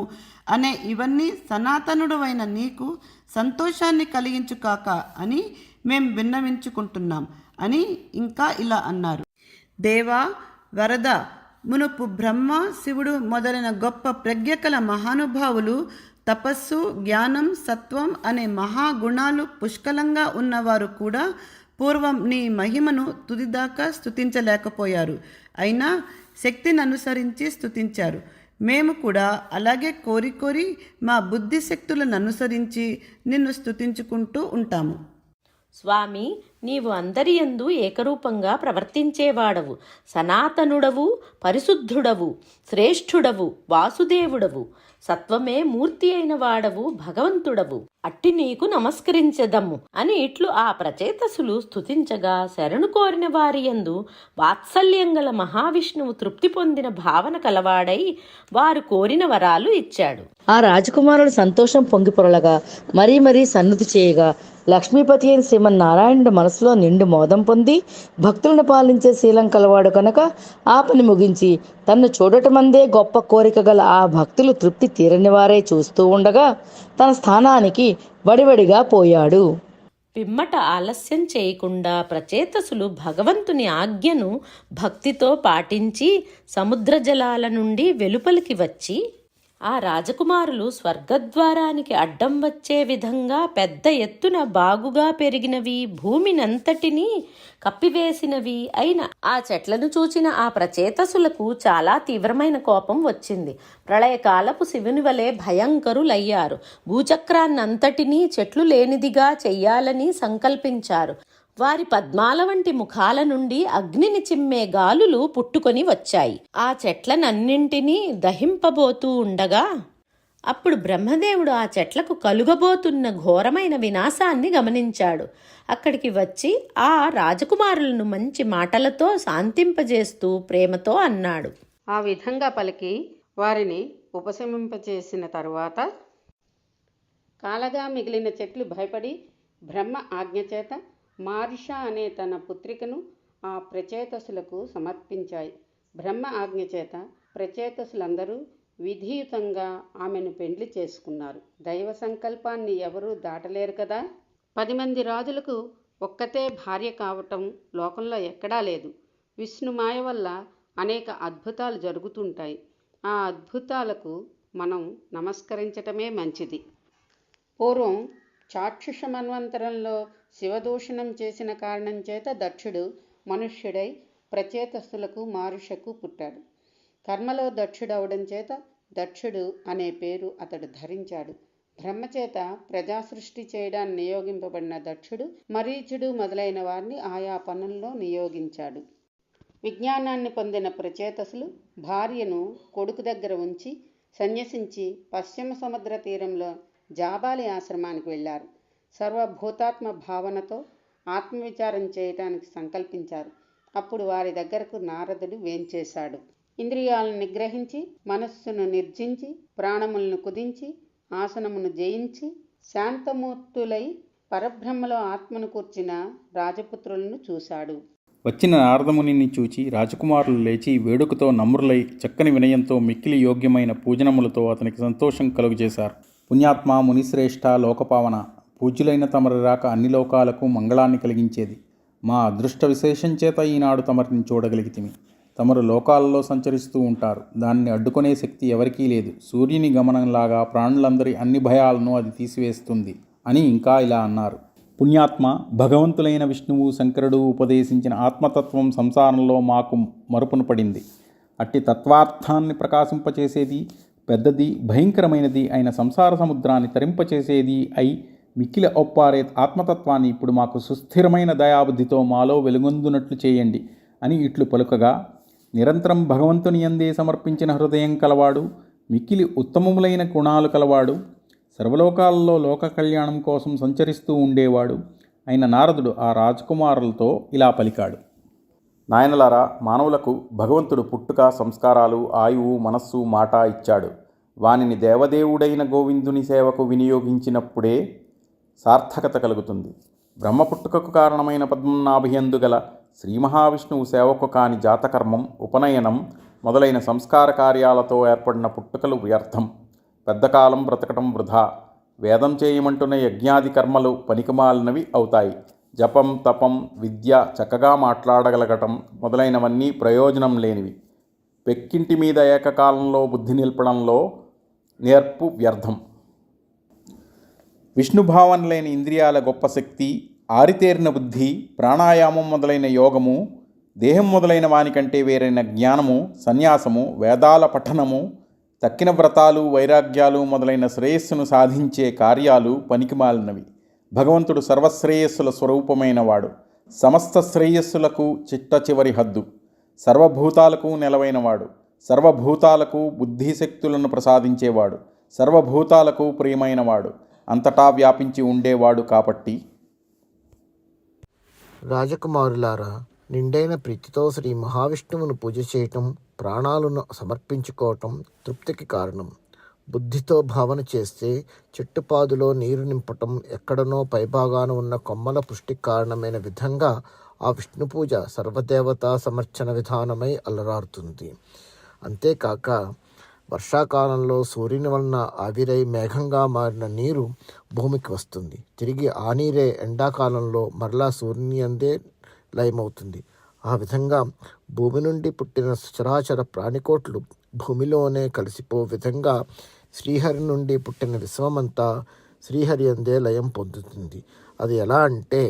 అనే ఇవన్నీ సనాతనుడవైన నీకు సంతోషాన్ని కలిగించుకాక అని మేం విన్నవించుకుంటున్నాం అని ఇంకా ఇలా అన్నారు. దేవా, వరద, మునుపు బ్రహ్మ, శివుడు మొదలైన గొప్ప ప్రజ్ఞకల మహానుభావులు తపస్సు, జ్ఞానం, సత్వం అనే మహాగుణాలు పుష్కలంగా ఉన్నవారు కూడా పూర్వం నీ మహిమను తుదిదాకా స్తుతించలేకపోయారు. అయినా శక్తిని అనుసరించి స్తుతించారు. మేము కూడా అలాగే కోరి కోరి మా బుద్ధి శక్తులను అనుసరించి నిన్ను స్తుతించుకుంటూ ఉంటాము. స్వామి, నీవు అందరి యందు ఏకరూపంగా ప్రవర్తించేవాడవు, సనాతనుడవు, పరిశుద్ధుడవు, శ్రేష్ఠుడవు, వాసుదేవుడవు, సత్వమే మూర్తి అయిన వాడవు, భగవంతుడవు. అట్టి నీకు నమస్కరించదము అని ఇట్లు ఆ ప్రచేతసులు స్తుతించగా శరణు కోరిన వారి యందు వాత్సల్యం గల మహావిష్ణువు తృప్తి పొందిన భావన కలవాడై వారు కోరిన వరాలు ఇచ్చాడు. ఆ రాజకుమారుడు సంతోషం పొంగిపొరలగా మరీ మరీ సన్నుతి చేయగా లక్ష్మీపతి అయిన శ్రీమన్నారాయణుడు మనసులో నిండు మోదం పొంది భక్తులను పాలించే శీలం కలవాడు కనుక ఆ పని ముగించి తన్ను చూడటమందే గొప్ప కోరిక గల ఆ భక్తులు తృప్తి తీరని వారే చూస్తూ ఉండగా తన స్థానానికి వడివడిగా పోయాడు. పిమ్మట ఆలస్యం చేయకుండా ప్రచేతసులు భగవంతుని ఆజ్ఞను భక్తితో పాటించి సముద్ర జలాల నుండి వెలుపలికి వచ్చి ఆ రాజకుమారులు స్వర్గద్వారానికి అడ్డం వచ్చే విధంగా పెద్ద ఎత్తున బాగుగా పెరిగినవి భూమినంతటినీ కప్పివేసినవి అయిన ఆ చెట్లను చూచిన ఆ ప్రచేతసులకు చాలా తీవ్రమైన కోపం వచ్చింది. ప్రళయకాలపు శివుని వలె భయంకరులయ్యారు. భూచక్రాన్నంతటినీ చెట్లు లేనిదిగా చెయ్యాలని సంకల్పించారు. వారి పద్మాల వంటి ముఖాల నుండి అగ్నిని చిమ్మే గాలులు పుట్టుకొని వచ్చాయి. ఆ చెట్లనన్నింటినీ దహింపబోతూ ఉండగా అప్పుడు బ్రహ్మదేవుడు ఆ చెట్లకు కలుగబోతున్న ఘోరమైన వినాశాన్ని గమనించాడు. అక్కడికి వచ్చి ఆ రాజకుమారులను మంచి మాటలతో శాంతింపజేస్తూ ప్రేమతో అన్నాడు. ఆ విధంగా పలికి వారిని ఉపశమింపచేసిన తరువాత కాలగా మిగిలిన చెట్లు భయపడి బ్రహ్మ ఆజ్ఞచేత మారిష అనే తన పుత్రికను ఆ ప్రచేతసులకు సమర్పించాయి. బ్రహ్మ ఆజ్ఞచేత ప్రచేతసులందరూ విధియుతంగా ఆమెను పెండ్లి చేసుకున్నారు. దైవ సంకల్పాన్ని ఎవరూ దాటలేరు కదా. 10 మంది రాజులకు ఒక్కతే భార్య కావటం లోకంలో ఎక్కడా లేదు. విష్ణుమాయ వల్ల అనేక అద్భుతాలు జరుగుతుంటాయి. ఆ అద్భుతాలకు మనం నమస్కరించటమే మంచిది. పూర్వం చాక్షుష మన్వంతరంలో శివదూషణం చేసిన కారణం చేత దక్షుడు మనుష్యుడై ప్రచేతస్సులకు మారుషకు పుట్టాడు. కర్మలో దక్షుడవడం చేత దక్షుడు అనే పేరు అతడు ధరించాడు. బ్రహ్మచేత ప్రజా సృష్టి చేయడానికి నియోగింపబడిన దక్షుడు మరీచుడు మొదలైన వారిని ఆయా పనుల్లో నియోగించాడు. విజ్ఞానాన్ని పొందిన ప్రచేతసులు భార్యను కొడుకు దగ్గర ఉంచి సన్యసించి పశ్చిమ సముద్ర తీరంలో జాబాలి ఆశ్రమానికి వెళ్ళారు. సర్వభూతాత్మ భావనతో ఆత్మవిచారం చేయటానికి సంకల్పించారు. అప్పుడు వారి దగ్గరకు నారదుడు వేంచేశాడు. ఇంద్రియాలను నిగ్రహించి మనస్సును నిర్జించి ప్రాణములను కుదించి ఆసనమును జయించి శాంతమూర్తులై పరబ్రహ్మలో ఆత్మను కూర్చిన రాజపుత్రులను చూశాడు. వచ్చిన నారదమునిని చూచి రాజకుమారులు లేచి వేడుకతో నమ్రులై చక్కని వినయంతో మిక్కిలి యోగ్యమైన పూజనములతో అతనికి సంతోషం కలుగజేశారు. పుణ్యాత్మ మునిశ్రేష్ఠ లోకపావన, పూజ్యులైన తమరి రాక అన్ని లోకాలకు మంగళాన్ని కలిగించేది. మా అదృష్ట విశేషం చేత ఈనాడు తమరిని చూడగలిగితిమి. తమరు లోకాలలో సంచరిస్తూ ఉంటారు. దాన్ని అడ్డుకునే శక్తి ఎవరికీ లేదు. సూర్యుని గమనంలాగా ప్రాణులందరి అన్ని భయాలను అది తీసివేస్తుంది అని ఇంకా ఇలా అన్నారు. పుణ్యాత్మ, భగవంతులైన విష్ణువు శంకరుడు ఉపదేశించిన ఆత్మతత్వం సంసారంలో మాకు మరుపున పడింది. అట్టి తత్వార్థాన్ని ప్రకాశింపచేసేది, పెద్దది, భయంకరమైనది అయిన సంసార సముద్రాన్ని తరింపచేసేది అయి మిక్కిలి ఒప్పారే ఆత్మతత్వాన్ని ఇప్పుడు మాకు సుస్థిరమైన దయాబుద్ధితో మాలో వెలుగొందునట్లు చేయండి అని ఇట్లు పలుకగా, నిరంతరం భగవంతుని యందే సమర్పించిన హృదయం కలవాడు, మిక్కిలి ఉత్తమములైన గుణాలు కలవాడు, సర్వలోకాలలో లోక కళ్యాణం కోసం సంచరిస్తూ ఉండేవాడు అయిన నారదుడు ఆ రాజకుమారులతో ఇలా పలికాడు. నాయనలారా, మానవులకు భగవంతుడు పుట్టుక, సంస్కారాలు, ఆయువు, మనస్సు, మాట ఇచ్చాడు. వానిని దేవదేవుడైన గోవిందుని సేవకు వినియోగించినప్పుడే సార్థకత కలుగుతుంది. బ్రహ్మ పుట్టుకకు కారణమైన పద్మనాభియందు గల శ్రీ మహావిష్ణువు సేవకు కాని జాతకర్మం, ఉపనయనం మొదలైన సంస్కార కార్యాలతో ఏర్పడిన పుట్టుకలు వ్యర్థం. పెద్దకాలం బ్రతకటం వృధా. వేదం చేయమంటున్న యజ్ఞాది కర్మలు పనికిమాలినవి అవుతాయి. జపం, తపం, విద్య, చక్కగా మాట్లాడగలగటం మొదలైనవన్నీ ప్రయోజనం లేనివి. పెక్కింటి మీద ఏకకాలంలో బుద్ధి నిల్పడంలో నేర్పు వ్యర్థం. విష్ణుభావన లేని ఇంద్రియాల గొప్ప శక్తి, ఆరితేరిన బుద్ధి, ప్రాణాయామం మొదలైన యోగము, దేహం మొదలైన వానికంటే వేరైన జ్ఞానము, సన్యాసము, వేదాల పఠనము, తక్కిన వ్రతాలు, వైరాగ్యాలు మొదలైన శ్రేయస్సును సాధించే కార్యాలు పనికిమాలినవి. భగవంతుడు సర్వశ్రేయస్సుల స్వరూపమైన వాడు. సమస్త శ్రేయస్సులకు చిట్ట చివరి హద్దు. సర్వభూతాలకు నెలవైనవాడు. సర్వభూతాలకు బుద్ధిశక్తులను ప్రసాదించేవాడు. సర్వభూతాలకు ప్రియమైనవాడు. అంతటా వ్యాపించి ఉండేవాడు కాబట్టి. రాజకుమారులారా, నిండైన ప్రీతితో శ్రీ మహావిష్ణువును పూజ చేయటం, ప్రాణాలను సమర్పించుకోవటం తృప్తికి కారణం. బుద్ధితో భావన చేస్తే చెట్టుపాదులో నీరు నింపటం, ఎక్కడనో పైభాగాన ఉన్న కొమ్మల పుష్టికి కారణమైన విధంగా ఆ విష్ణు పూజ సర్వదేవతా సమర్చన విధానమై అలరారుతుంది. అంతేకాక వర్షాకాలంలో సూర్యుని వలన ఆవిరై మేఘంగా మారిన నీరు భూమికి వస్తుంది. తిరిగి ఆ నీరే ఎండాకాలంలో మరలా సూర్యుని అందే లయమవుతుంది. ఆ విధంగా భూమి నుండి పుట్టిన చరాచర ప్రాణికోట్లు భూమిలోనే కలిసిపో విధంగా శ్రీహరి నుండి పుట్టిన విశ్వమంతా శ్రీహరి అందే లయం పొందుతుంది. అది ఎలా అంటే,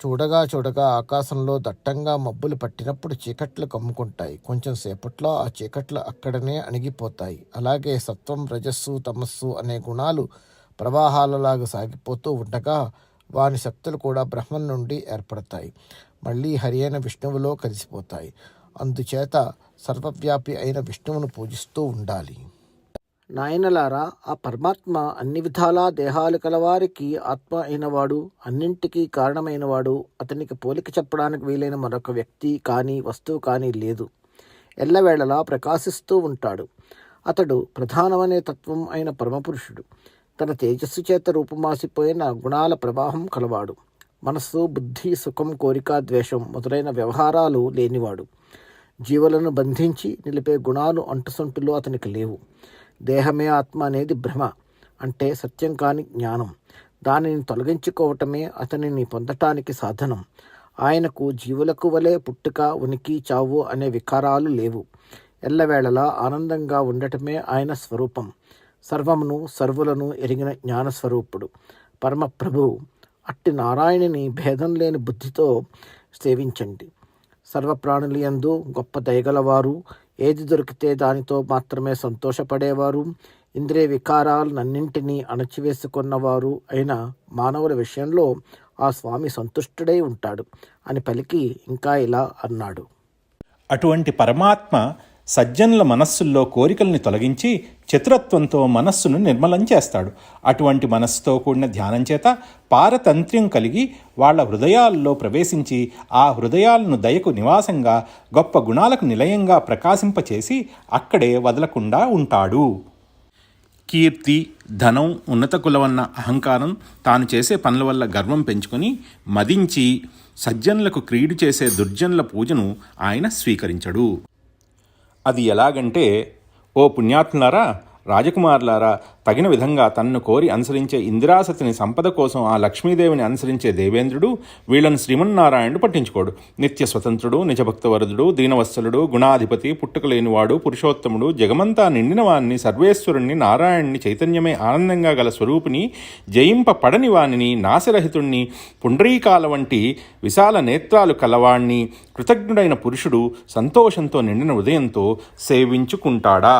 చూడగా ఆకాశంలో దట్టంగా మబ్బులు పట్టినప్పుడు చీకట్లు కమ్ముకుంటాయి. కొంచెం సేపట్లో ఆ చీకట్లు అక్కడనే అణిగిపోతాయి. అలాగే సత్వం, రజస్సు, తమస్సు అనే గుణాలు ప్రవాహాలలాగా సాగిపోతూ ఉండగా వాని శక్తులు కూడా బ్రహ్మం నుండి ఏర్పడతాయి. మళ్ళీ హరి అయిన విష్ణువులో కలిసిపోతాయి. అందుచేత సర్వవ్యాపి అయిన విష్ణువును పూజిస్తూ ఉండాలి. నాయనలారా, ఆ పరమాత్మ అన్ని విధాలా దేహాలు కలవారికి ఆత్మ అయినవాడు, అన్నింటికీ కారణమైనవాడు. అతనికి పోలిక చెప్పడానికి వీలైన మరొక వ్యక్తి కానీ వస్తువు కానీ లేదు. ఎల్లవేళలా ప్రకాశిస్తూ ఉంటాడు. అతడు ప్రధానమనే తత్వం అయిన పరమపురుషుడు. తన తేజస్సు చేత రూపుమాసిపోయిన గుణాల ప్రవాహం కలవాడు. మనస్సు, బుద్ధి, సుఖం, కోరిక, ద్వేషం మొదలైన వ్యవహారాలు లేనివాడు. జీవులను బంధించి నిలిపే గుణాలు అంటుసొంటులు అతనికి లేవు. దేహమే ఆత్మ అనేది భ్రమ, అంటే సత్యం కాని జ్ఞానం. దానిని తొలగించుకోవటమే అతనిని పొందటానికి సాధనం. ఆయనకు జీవులకు వలె పుట్టుక, ఉనికి, చావు అనే వికారాలు లేవు. ఎల్లవేళలా ఆనందంగా ఉండటమే ఆయన స్వరూపం. సర్వమును సర్వులను ఎరిగిన జ్ఞానస్వరూపుడు పరమప్రభువు. అట్టి నారాయణుని భేదం లేని బుద్ధితో సేవించండి. సర్వప్రాణులు యందు గొప్ప దయగలవారు, ఏది దొరికితే దానితో మాత్రమే సంతోషపడేవారు, ఇంద్రియ వికారాలన్నింటినీ అణచివేసుకున్నవారు అయిన మానవుల విషయంలో ఆ స్వామి సంతుష్టుడై ఉంటాడు అని పలికి ఇంకా ఇలా అన్నాడు. అటువంటి పరమాత్మ సజ్జనుల మనస్సుల్లో కోరికల్ని తొలగించి చతురత్వంతో మనస్సును నిర్మలం చేస్తాడు. అటువంటి మనస్సుతో కూడిన ధ్యానం చేత పారతంత్ర్యం కలిగి వాళ్ళ హృదయాల్లో ప్రవేశించి ఆ హృదయాలను దయకు నివాసంగా, గొప్ప గుణాలకు నిలయంగా ప్రకాశింపచేసి అక్కడే వదలకుండా ఉంటాడు. కీర్తి, ధనం, ఉన్నత కులవన్న అహంకారం, తాను చేసే పనుల వల్ల గర్వం పెంచుకొని మదించి సజ్జనులకు క్రీడు చేసే దుర్జనుల పూజను ఆయన స్వీకరించడు. అది ఎలాగంటే, ఓ పుణ్యాత్ములారా, రాజకుమారులారా, తగిన విధంగా తన్ను కోరి అనుసరించే ఇందిరాసతిని సంపద కోసం ఆ లక్ష్మీదేవిని అనుసరించే దేవేంద్రుడు వీళ్ళను శ్రీమన్నారాయణుడు పట్టించుకోడు. నిత్య స్వతంత్రుడు, నిజభక్తవరుదుడు, దీనవత్సలుడు, గుణాధిపతి, పుట్టుకలేనివాడు, పురుషోత్తముడు, జగమంతా నిండిన వాణ్ణి, సర్వేశ్వరుణ్ణి, నారాయణ్ణి, చైతన్యమే ఆనందంగా గల స్వరూపిని, జయింప పడని వాణిని, నాశరహితుణ్ణి, పుండరీకాల వంటి విశాల నేత్రాలు కలవాణ్ణి, కృతజ్ఞుడైన పురుషుడు సంతోషంతో నిండిన హృదయంతో సేవించుకుంటాడా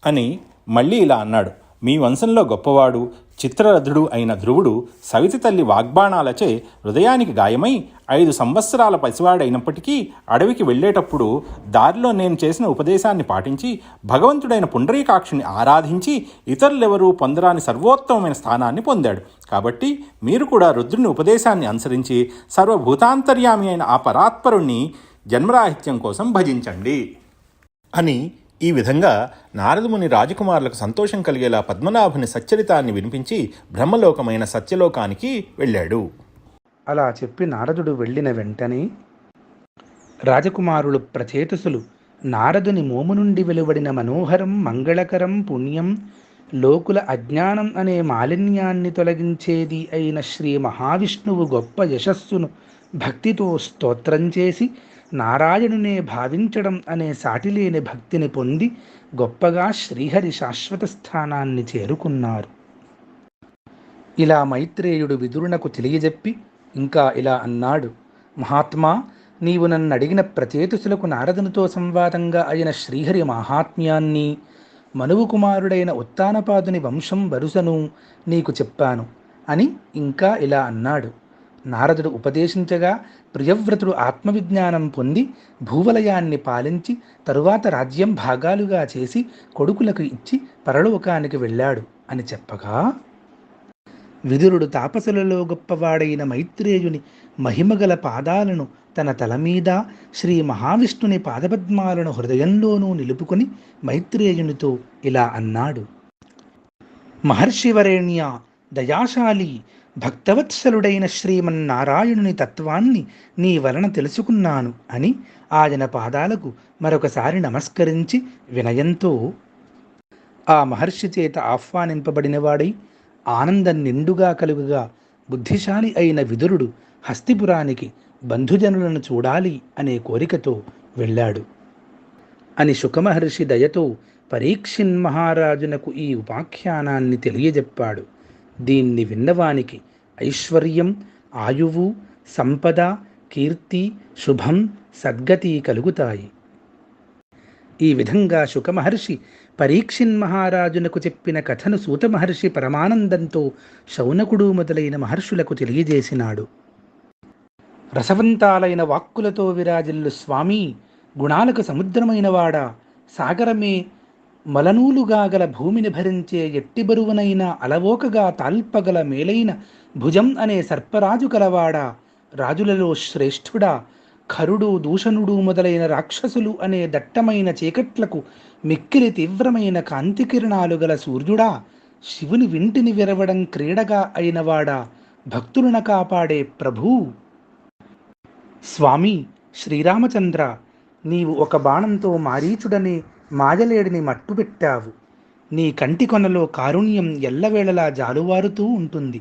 అని మళ్ళీ ఇలా అన్నాడు. మీ వంశంలో గొప్పవాడు, చిత్రరథుడు అయిన ధ్రువుడు సవితి తల్లి వాగ్బాణాలచే హృదయానికి గాయమై 5 సంవత్సరాల పసివాడైనప్పటికీ అడవికి వెళ్ళేటప్పుడు దారిలో నేను చేసిన ఉపదేశాన్ని పాటించి భగవంతుడైన పుండరీకాక్షుని ఆరాధించి ఇతరులెవరూ పొందరాని సర్వోత్తమమైన స్థానాన్ని పొందాడు. కాబట్టి మీరు కూడా రుద్రుని ఉపదేశాన్ని అనుసరించి సర్వభూతాంతర్యామి అయిన ఆ పరాత్పరుణ్ణి జన్మరాహిత్యం కోసం భజించండి అని ఈ విధంగా నారదముని రాజకుమారులకు సంతోషం కలిగేలా పద్మనాభుని సచ్చరితాన్ని వినిపించి బ్రహ్మలోకమైన సత్యలోకానికి వెళ్ళాడు. అలా చెప్పి నారదుడు వెళ్ళిన వెంటనే రాజకుమారులు ప్రచేతసులు నారదుని మోము నుండి వెలువడిన మనోహరం, మంగళకరం, పుణ్యం, లోకుల అజ్ఞానం అనే మాలిన్యాన్ని తొలగించేది అయిన శ్రీ మహావిష్ణువు గొప్ప యశస్సును భక్తితో స్తోత్రం చేసి నారాయణునే భావించడం అనే సాటిలేని భక్తిని పొంది గొప్పగా శ్రీహరి శాశ్వత స్థానాన్ని చేరుకున్నారు. ఇలా మైత్రేయుడు విదురునకు తెలియజెప్పి ఇంకా ఇలా అన్నాడు. మహాత్మా, నీవు నన్ను అడిగిన ప్రచేతుసులకు నారదునితో సంవాదంగా అయిన శ్రీహరి మహాత్మ్యాన్ని, మనువు కుమారుడైన ఉత్తానపాదుని వంశం వరుసను నీకు చెప్పాను అని ఇంకా ఇలా అన్నాడు. నారదుడు ఉపదేశించగా ప్రియవ్రతుడు ఆత్మవిజ్ఞానం పొంది భూవలయాన్ని పాలించి తరువాత రాజ్యం భాగాలుగా చేసి కొడుకులకు ఇచ్చి పరలోకానికి వెళ్ళాడు అని చెప్పగా, విదురుడు తాపసులలో గొప్పవాడైన మైత్రేయుని మహిమగల పాదాలను తన తల మీద, శ్రీ మహావిష్ణుని పాదపద్మాలను హృదయంలోనూ నిలుపుకొని మైత్రేయునితో ఇలా అన్నాడు. మహర్షివరేణ్య, దయాశాలి, భక్తవత్సలుడైన శ్రీమన్నారాయణుని తత్వాన్ని నీ వలన తెలుసుకున్నాను అని ఆయన పాదాలకు మరొకసారి నమస్కరించి వినయంతో, ఆ మహర్షి చేత ఆహ్వానింపబడినవాడై ఆనందం నిండుగా కలుగుగా బుద్ధిశాలి అయిన విదురుడు హస్తిపురానికి బంధుజనులను చూడాలి అనే కోరికతో వెళ్ళాడు అని శుకమహర్షి దయతో పరీక్షిన్ మహారాజునకు ఈ ఉపాఖ్యానాన్ని తెలియజెప్పాడు. దీన్ని విన్నవానికి ఐశ్వర్యం, ఆయువు, సంపద, కీర్తి, శుభం, సద్గతి కలుగుతాయి. ఈ విధంగా శుకమహర్షి పరీక్షిన్ మహారాజునకు చెప్పిన కథను సూత మహర్షి పరమానందంతో శౌనకుడు మొదలైన మహర్షులకు తెలియజేసినాడు. రసవంతాలైన వాక్కులతో విరాజిల్లు స్వామి, గుణాలకు సముద్రమైనవాడా, సాగరమే మలనూలుగా గల భూమిని భరించే ఎట్టి బరువునైన అలవోకగా తాల్పగల మేలైన భుజం అనే సర్పరాజు కలవాడా, రాజులలో శ్రేష్ఠుడా, ఖరుడు, దూషణుడు మొదలైన రాక్షసులు అనే దట్టమైన చీకట్లకు మిక్కిలి తీవ్రమైన కాంతి కిరణాలు గల సూర్యుడా, శివుని వింటిని విరవడం క్రీడగా అయినవాడా, భక్తులను కాపాడే ప్రభూ. స్వామి శ్రీరామచంద్ర, నీవు ఒక బాణంతో మారీచుడనే మాయలేడిని మట్టుపెట్టావు. నీ కంటి కొనలో కారుణ్యం ఎల్లవేళలా జాలువారుతూ ఉంటుంది.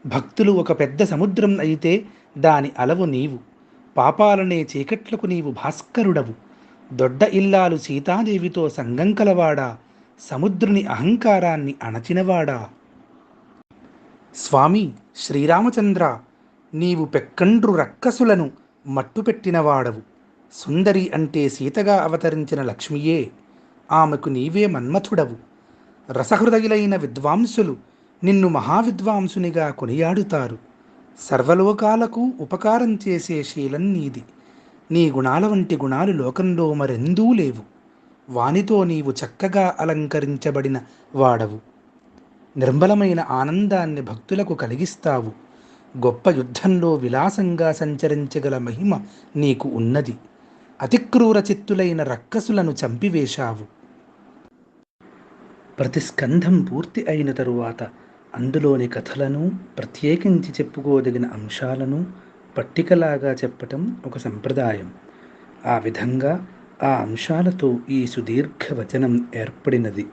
భక్తులు ఒక పెద్ద సముద్రం అయితే దాని అలవు నీవు. పాపాలనే చీకట్లకు నీవు భాస్కరుడవు. దొడ్డ ఇల్లాలు సీతాదేవితో సంగం కలవాడా, సముద్రుని అహంకారాన్ని అణచినవాడా. స్వామి శ్రీరామచంద్ర, నీవు పెక్కండ్రు రక్కసులను మట్టుపెట్టినవాడవు. సుందరి అంటే సీతగా అవతరించిన లక్ష్మియే. ఆమెకు నీవే మన్మథుడవు. రసహృదయులైన విద్వాంసులు నిన్ను మహావిద్వాంసునిగా కొనియాడుతారు. సర్వలోకాలకు ఉపకారం చేసే శీలం నీది. నీ గుణాల వంటి గుణాలు లోకంలో మరెందూ లేవు. వానితో నీవు చక్కగా అలంకరించబడిన వాడవు. నిర్మలమైన ఆనందాన్ని భక్తులకు కలిగిస్తావు. గొప్ప యుద్ధంలో విలాసంగా సంచరించగల మహిమ నీకు ఉన్నది. అతిక్రూర చిత్తులైన రక్కసులను చంపివేశావు. ప్రతి స్కంధం పూర్తి అయిన తరువాత అందులోని కథలను, ప్రత్యేకించి చెప్పుకోదగిన అంశాలను పట్టికలాగా చెప్పటం ఒక సంప్రదాయం. ఆ విధంగా ఆ అంశాలతో ఈ సుదీర్ఘ వచనం ఏర్పడినది.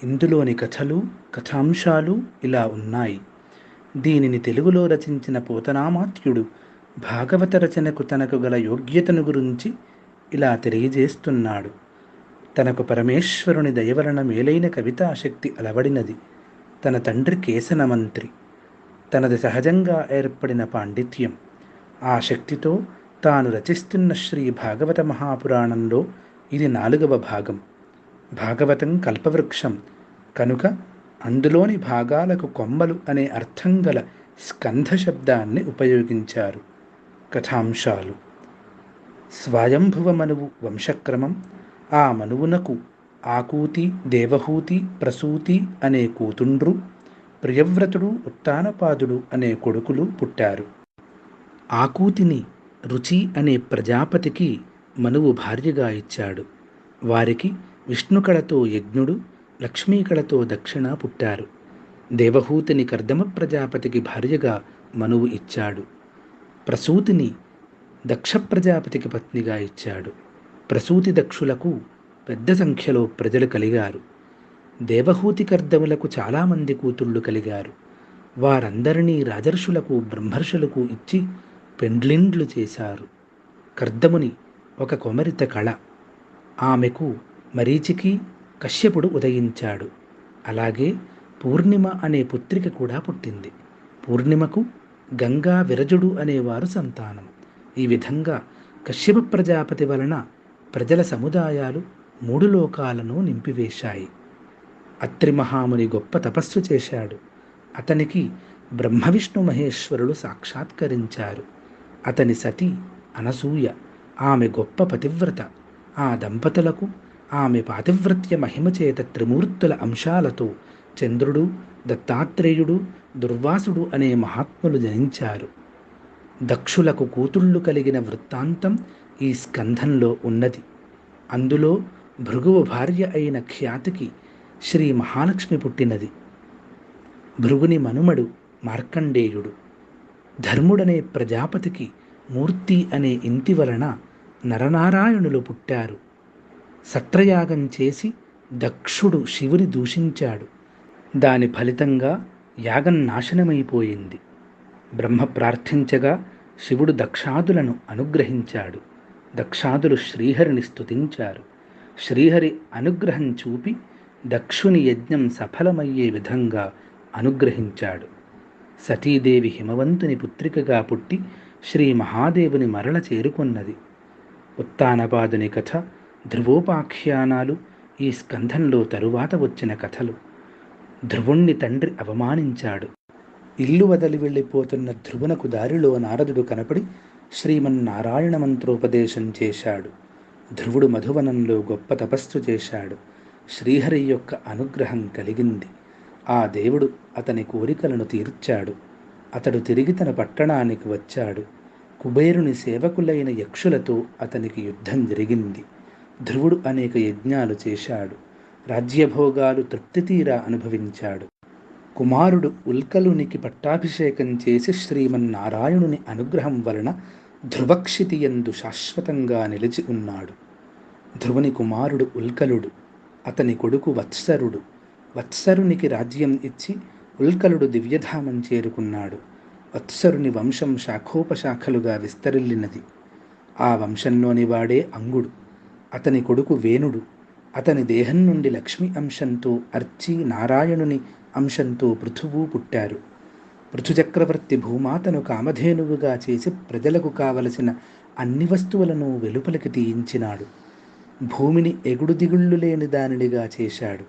ఇందులోని కథలు, కథాంశాలు ఇలా ఉన్నాయి. దీనిని తెలుగులో రచించిన పోతనామాత్యుడు భాగవత రచనకు తనకు గల యోగ్యతను గురించి ఇలా తెలియజేస్తున్నాడు. తనకు పరమేశ్వరుని దయవలన మేలైన కవితాశక్తి అలవడినది. తన తండ్రి కేసన మంత్రి. తనది సహజంగా ఏర్పడిన పాండిత్యం. ఆ శక్తితో తాను రచిస్తున్న శ్రీ భాగవత మహాపురాణంలో ఇది 4వ భాగం. భాగవతం కల్పవృక్షం కనుక అందులోని భాగాలకు కొమ్మలు అనే అర్థం గల స్కంధ శబ్దాన్ని ఉపయోగించారు. కథాంశాలు: స్వయంభువ మనువు వంశక్రమం. ఆ మనువునకు ఆకూతి, దేవహూతి, ప్రసూతి అనే కూతుండ్రు, ప్రియవ్రతుడు, ఉత్తానపాదుడు అనే కొడుకులు పుట్టారు. ఆకూతిని రుచి అనే ప్రజాపతికి మనువు భార్యగా ఇచ్చాడు. వారికి విష్ణుకళతో యజ్ఞుడు, లక్ష్మీకళతో దక్షిణ పుట్టారు. దేవహూతిని కర్దమ ప్రజాపతికి భార్యగా మనువు ఇచ్చాడు. ప్రసూతిని దక్ష ప్రజాపతికి పత్నిగా ఇచ్చాడు. ప్రసూతి దక్షులకు పెద్ద సంఖ్యలో ప్రజలు కలిగారు. దేవహూతి కర్దములకు చాలామంది కూతుళ్ళు కలిగారు. వారందరినీ రాజర్షులకు, బ్రహ్మర్షులకు ఇచ్చి పెండ్లిండ్లు చేశారు. కర్దముని ఒక కొమరిత కళ. ఆమెకు మరీచికి, కశ్యపుడు ఉదయించాడు. అలాగే పూర్ణిమ అనే పుత్రిక కూడా పుట్టింది. పూర్ణిమకు గంగా, విరజుడు అనేవారు సంతానం. ఈ విధంగా కశ్యప ప్రజాపతి వలన ప్రజల సముదాయాలు 3 లోకాలను నింపివేశాయి. అత్రి మహాముని గొప్ప తపస్సు చేశాడు. అతనికి బ్రహ్మ విష్ణు మహేశ్వరులు సాక్షాత్కరించారు. అతని సతి అనసూయ. ఆమె గొప్ప పతివ్రత. ఆ దంపతులకు ఆమె పాతివ్రత్య మహిమ చేత త్రిమూర్తుల అంశాలతో చంద్రుడు, దత్తాత్రేయుడు, దుర్వాసుడు అనే మహాత్ములు జనించారు. దక్షులకు కూతుళ్ళు కలిగిన వృత్తాంతం ఈ స్కంధంలో ఉన్నది. అందులో భృగువు భార్య అయిన ఖ్యాతికి శ్రీ మహాలక్ష్మి పుట్టినది. భృగుని మనుమడు మార్కండేయుడు. ధర్ముడనే ప్రజాపతికి మూర్తి అనే ఇంటి వలన నరనారాయణులు పుట్టారు. సత్రయాగం చేసి దక్షుడు శివుని దూషించాడు. దాని ఫలితంగా యాగం నాశనమైపోయింది. బ్రహ్మ ప్రార్థించగా శివుడు దక్షాదులను అనుగ్రహించాడు. దక్షాదులు శ్రీహరిని స్తుతించారు. శ్రీహరి అనుగ్రహం చూపి దక్షుని యజ్ఞం సఫలమయ్యే విధంగా అనుగ్రహించాడు. సతీదేవి హిమవంతుని పుత్రికగా పుట్టి శ్రీ మహాదేవుని మరల చేరుకున్నది. ఉత్తానపాదుని కథ, ధ్రువోపాఖ్యానాలు ఈ స్కంధంలో తరువాత వచ్చిన కథలు. ధ్రువుణ్ణి తండ్రి అవమానించాడు. ఇల్లు వదిలి వెళ్ళిపోతున్న ధ్రువునకు దారిలో నారదుడు కనపడి శ్రీమన్నారాయణ మంత్రోపదేశం చేశాడు. ధ్రువుడు మధువనంలో గొప్ప తపస్సు చేశాడు. శ్రీహరి యొక్క అనుగ్రహం కలిగింది. ఆ దేవుడు అతని కోరికలను తీర్చాడు. అతడు తిరిగి తన పట్టణానికి వచ్చాడు. కుబేరుని సేవకులైన యక్షులతో అతనికి యుద్ధం జరిగింది. ధ్రువుడు అనేక యజ్ఞాలు చేశాడు. రాజ్యభోగాలు తృప్తితీరా అనుభవించాడు. కుమారుడు ఉల్కలునికి పట్టాభిషేకం చేసి శ్రీమన్నారాయణుని అనుగ్రహం వలన ధ్రువక్షితియందు శాశ్వతంగా నిలిచి ఉన్నాడు. ధ్రువుని కుమారుడు ఉల్కలుడు. అతని కొడుకు వత్సరుడు. వత్సరునికి రాజ్యం ఇచ్చి ఉల్కలుడు దివ్యధామం చేరుకున్నాడు. వత్సరుని వంశం శాఖోపశాఖలుగా విస్తరిల్లినది. ఆ వంశంలోని వాడే అంగుడు. అతని కొడుకు వేణుడు. అతని దేహం నుండి లక్ష్మి అంశంతో అర్చి, నారాయణుని అంశంతో పృథువు పుట్టారు. పృథుచక్రవర్తి భూమాతను కామధేనువుగా చేసి ప్రజలకు కావలసిన అన్ని వస్తువులను వెలుపలికి తీయించినాడు. భూమిని ఎగుడు దిగుళ్ళు లేని దానినిగా చేశాడు.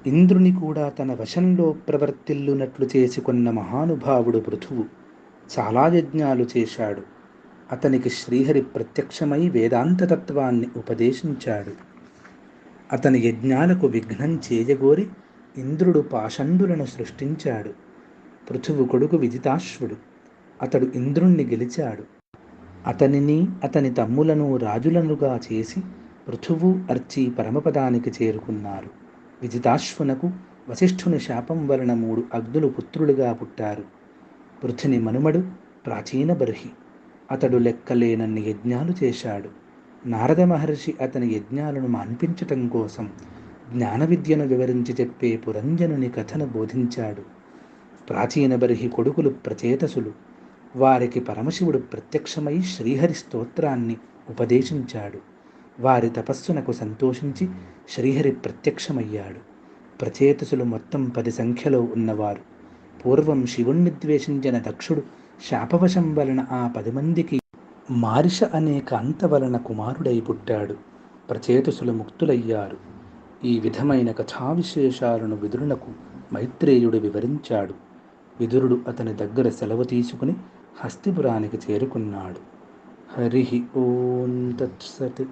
ఇంద్రుని కూడా తన వశంలో ప్రవర్తిల్లునట్లు చేసుకున్న మహానుభావుడు పృథువు. చాలా యజ్ఞాలు చేశాడు. అతనికి శ్రీహరి ప్రత్యక్షమై వేదాంతతత్వాన్ని ఉపదేశించాడు. అతని యజ్ఞాలకు విఘ్నం చేయగోరి ఇంద్రుడు పాషండులను సృష్టించాడు. పృథువు కొడుకు విజితాశ్వుడు. అతడు ఇంద్రుణ్ణి గెలిచాడు. అతనిని అతని తమ్ములను రాజులనుగా చేసి పృథువు, అర్చి పరమపదానికి చేరుకున్నారు. విజితాశ్వునకు వశిష్ఠుని శాపం వలన 3 అగ్నులు పుత్రులుగా పుట్టారు. పృథుని మనుమడు ప్రాచీన బర్హి. అతడు లెక్కలేనన్ని యజ్ఞాలు చేశాడు. నారద మహర్షి అతని యజ్ఞాలను మాన్పించటం కోసం జ్ఞాన విద్యను వివరించి చెప్పే పురంజనుని కథను బోధించాడు. ప్రాచీన బర్హి కొడుకులు ప్రచేతసులు. వారికి పరమశివుడు ప్రత్యక్షమై శ్రీహరి స్తోత్రాన్ని ఉపదేశించాడు. వారి తపస్సునకు సంతోషించి శ్రీహరి ప్రత్యక్షమయ్యాడు. ప్రచేతసులు మొత్తం 10 సంఖ్యలో ఉన్నవారు. పూర్వం శివుణ్ణి ద్వేషించిన దక్షుడు శాపవశం వలన ఆ 10 మందికి మారిష అనే కాంత వలన కుమారుడై పుట్టాడు. ప్రచేతసులు ముక్తులయ్యారు. ఈ విధమైన కథా విశేషాలను విదురునకు మైత్రేయుడు వివరించాడు. విదురుడు అతని దగ్గర సెలవు తీసుకుని హస్తిపురానికి చేరుకున్నాడు. హరి ఓం తత్సత్.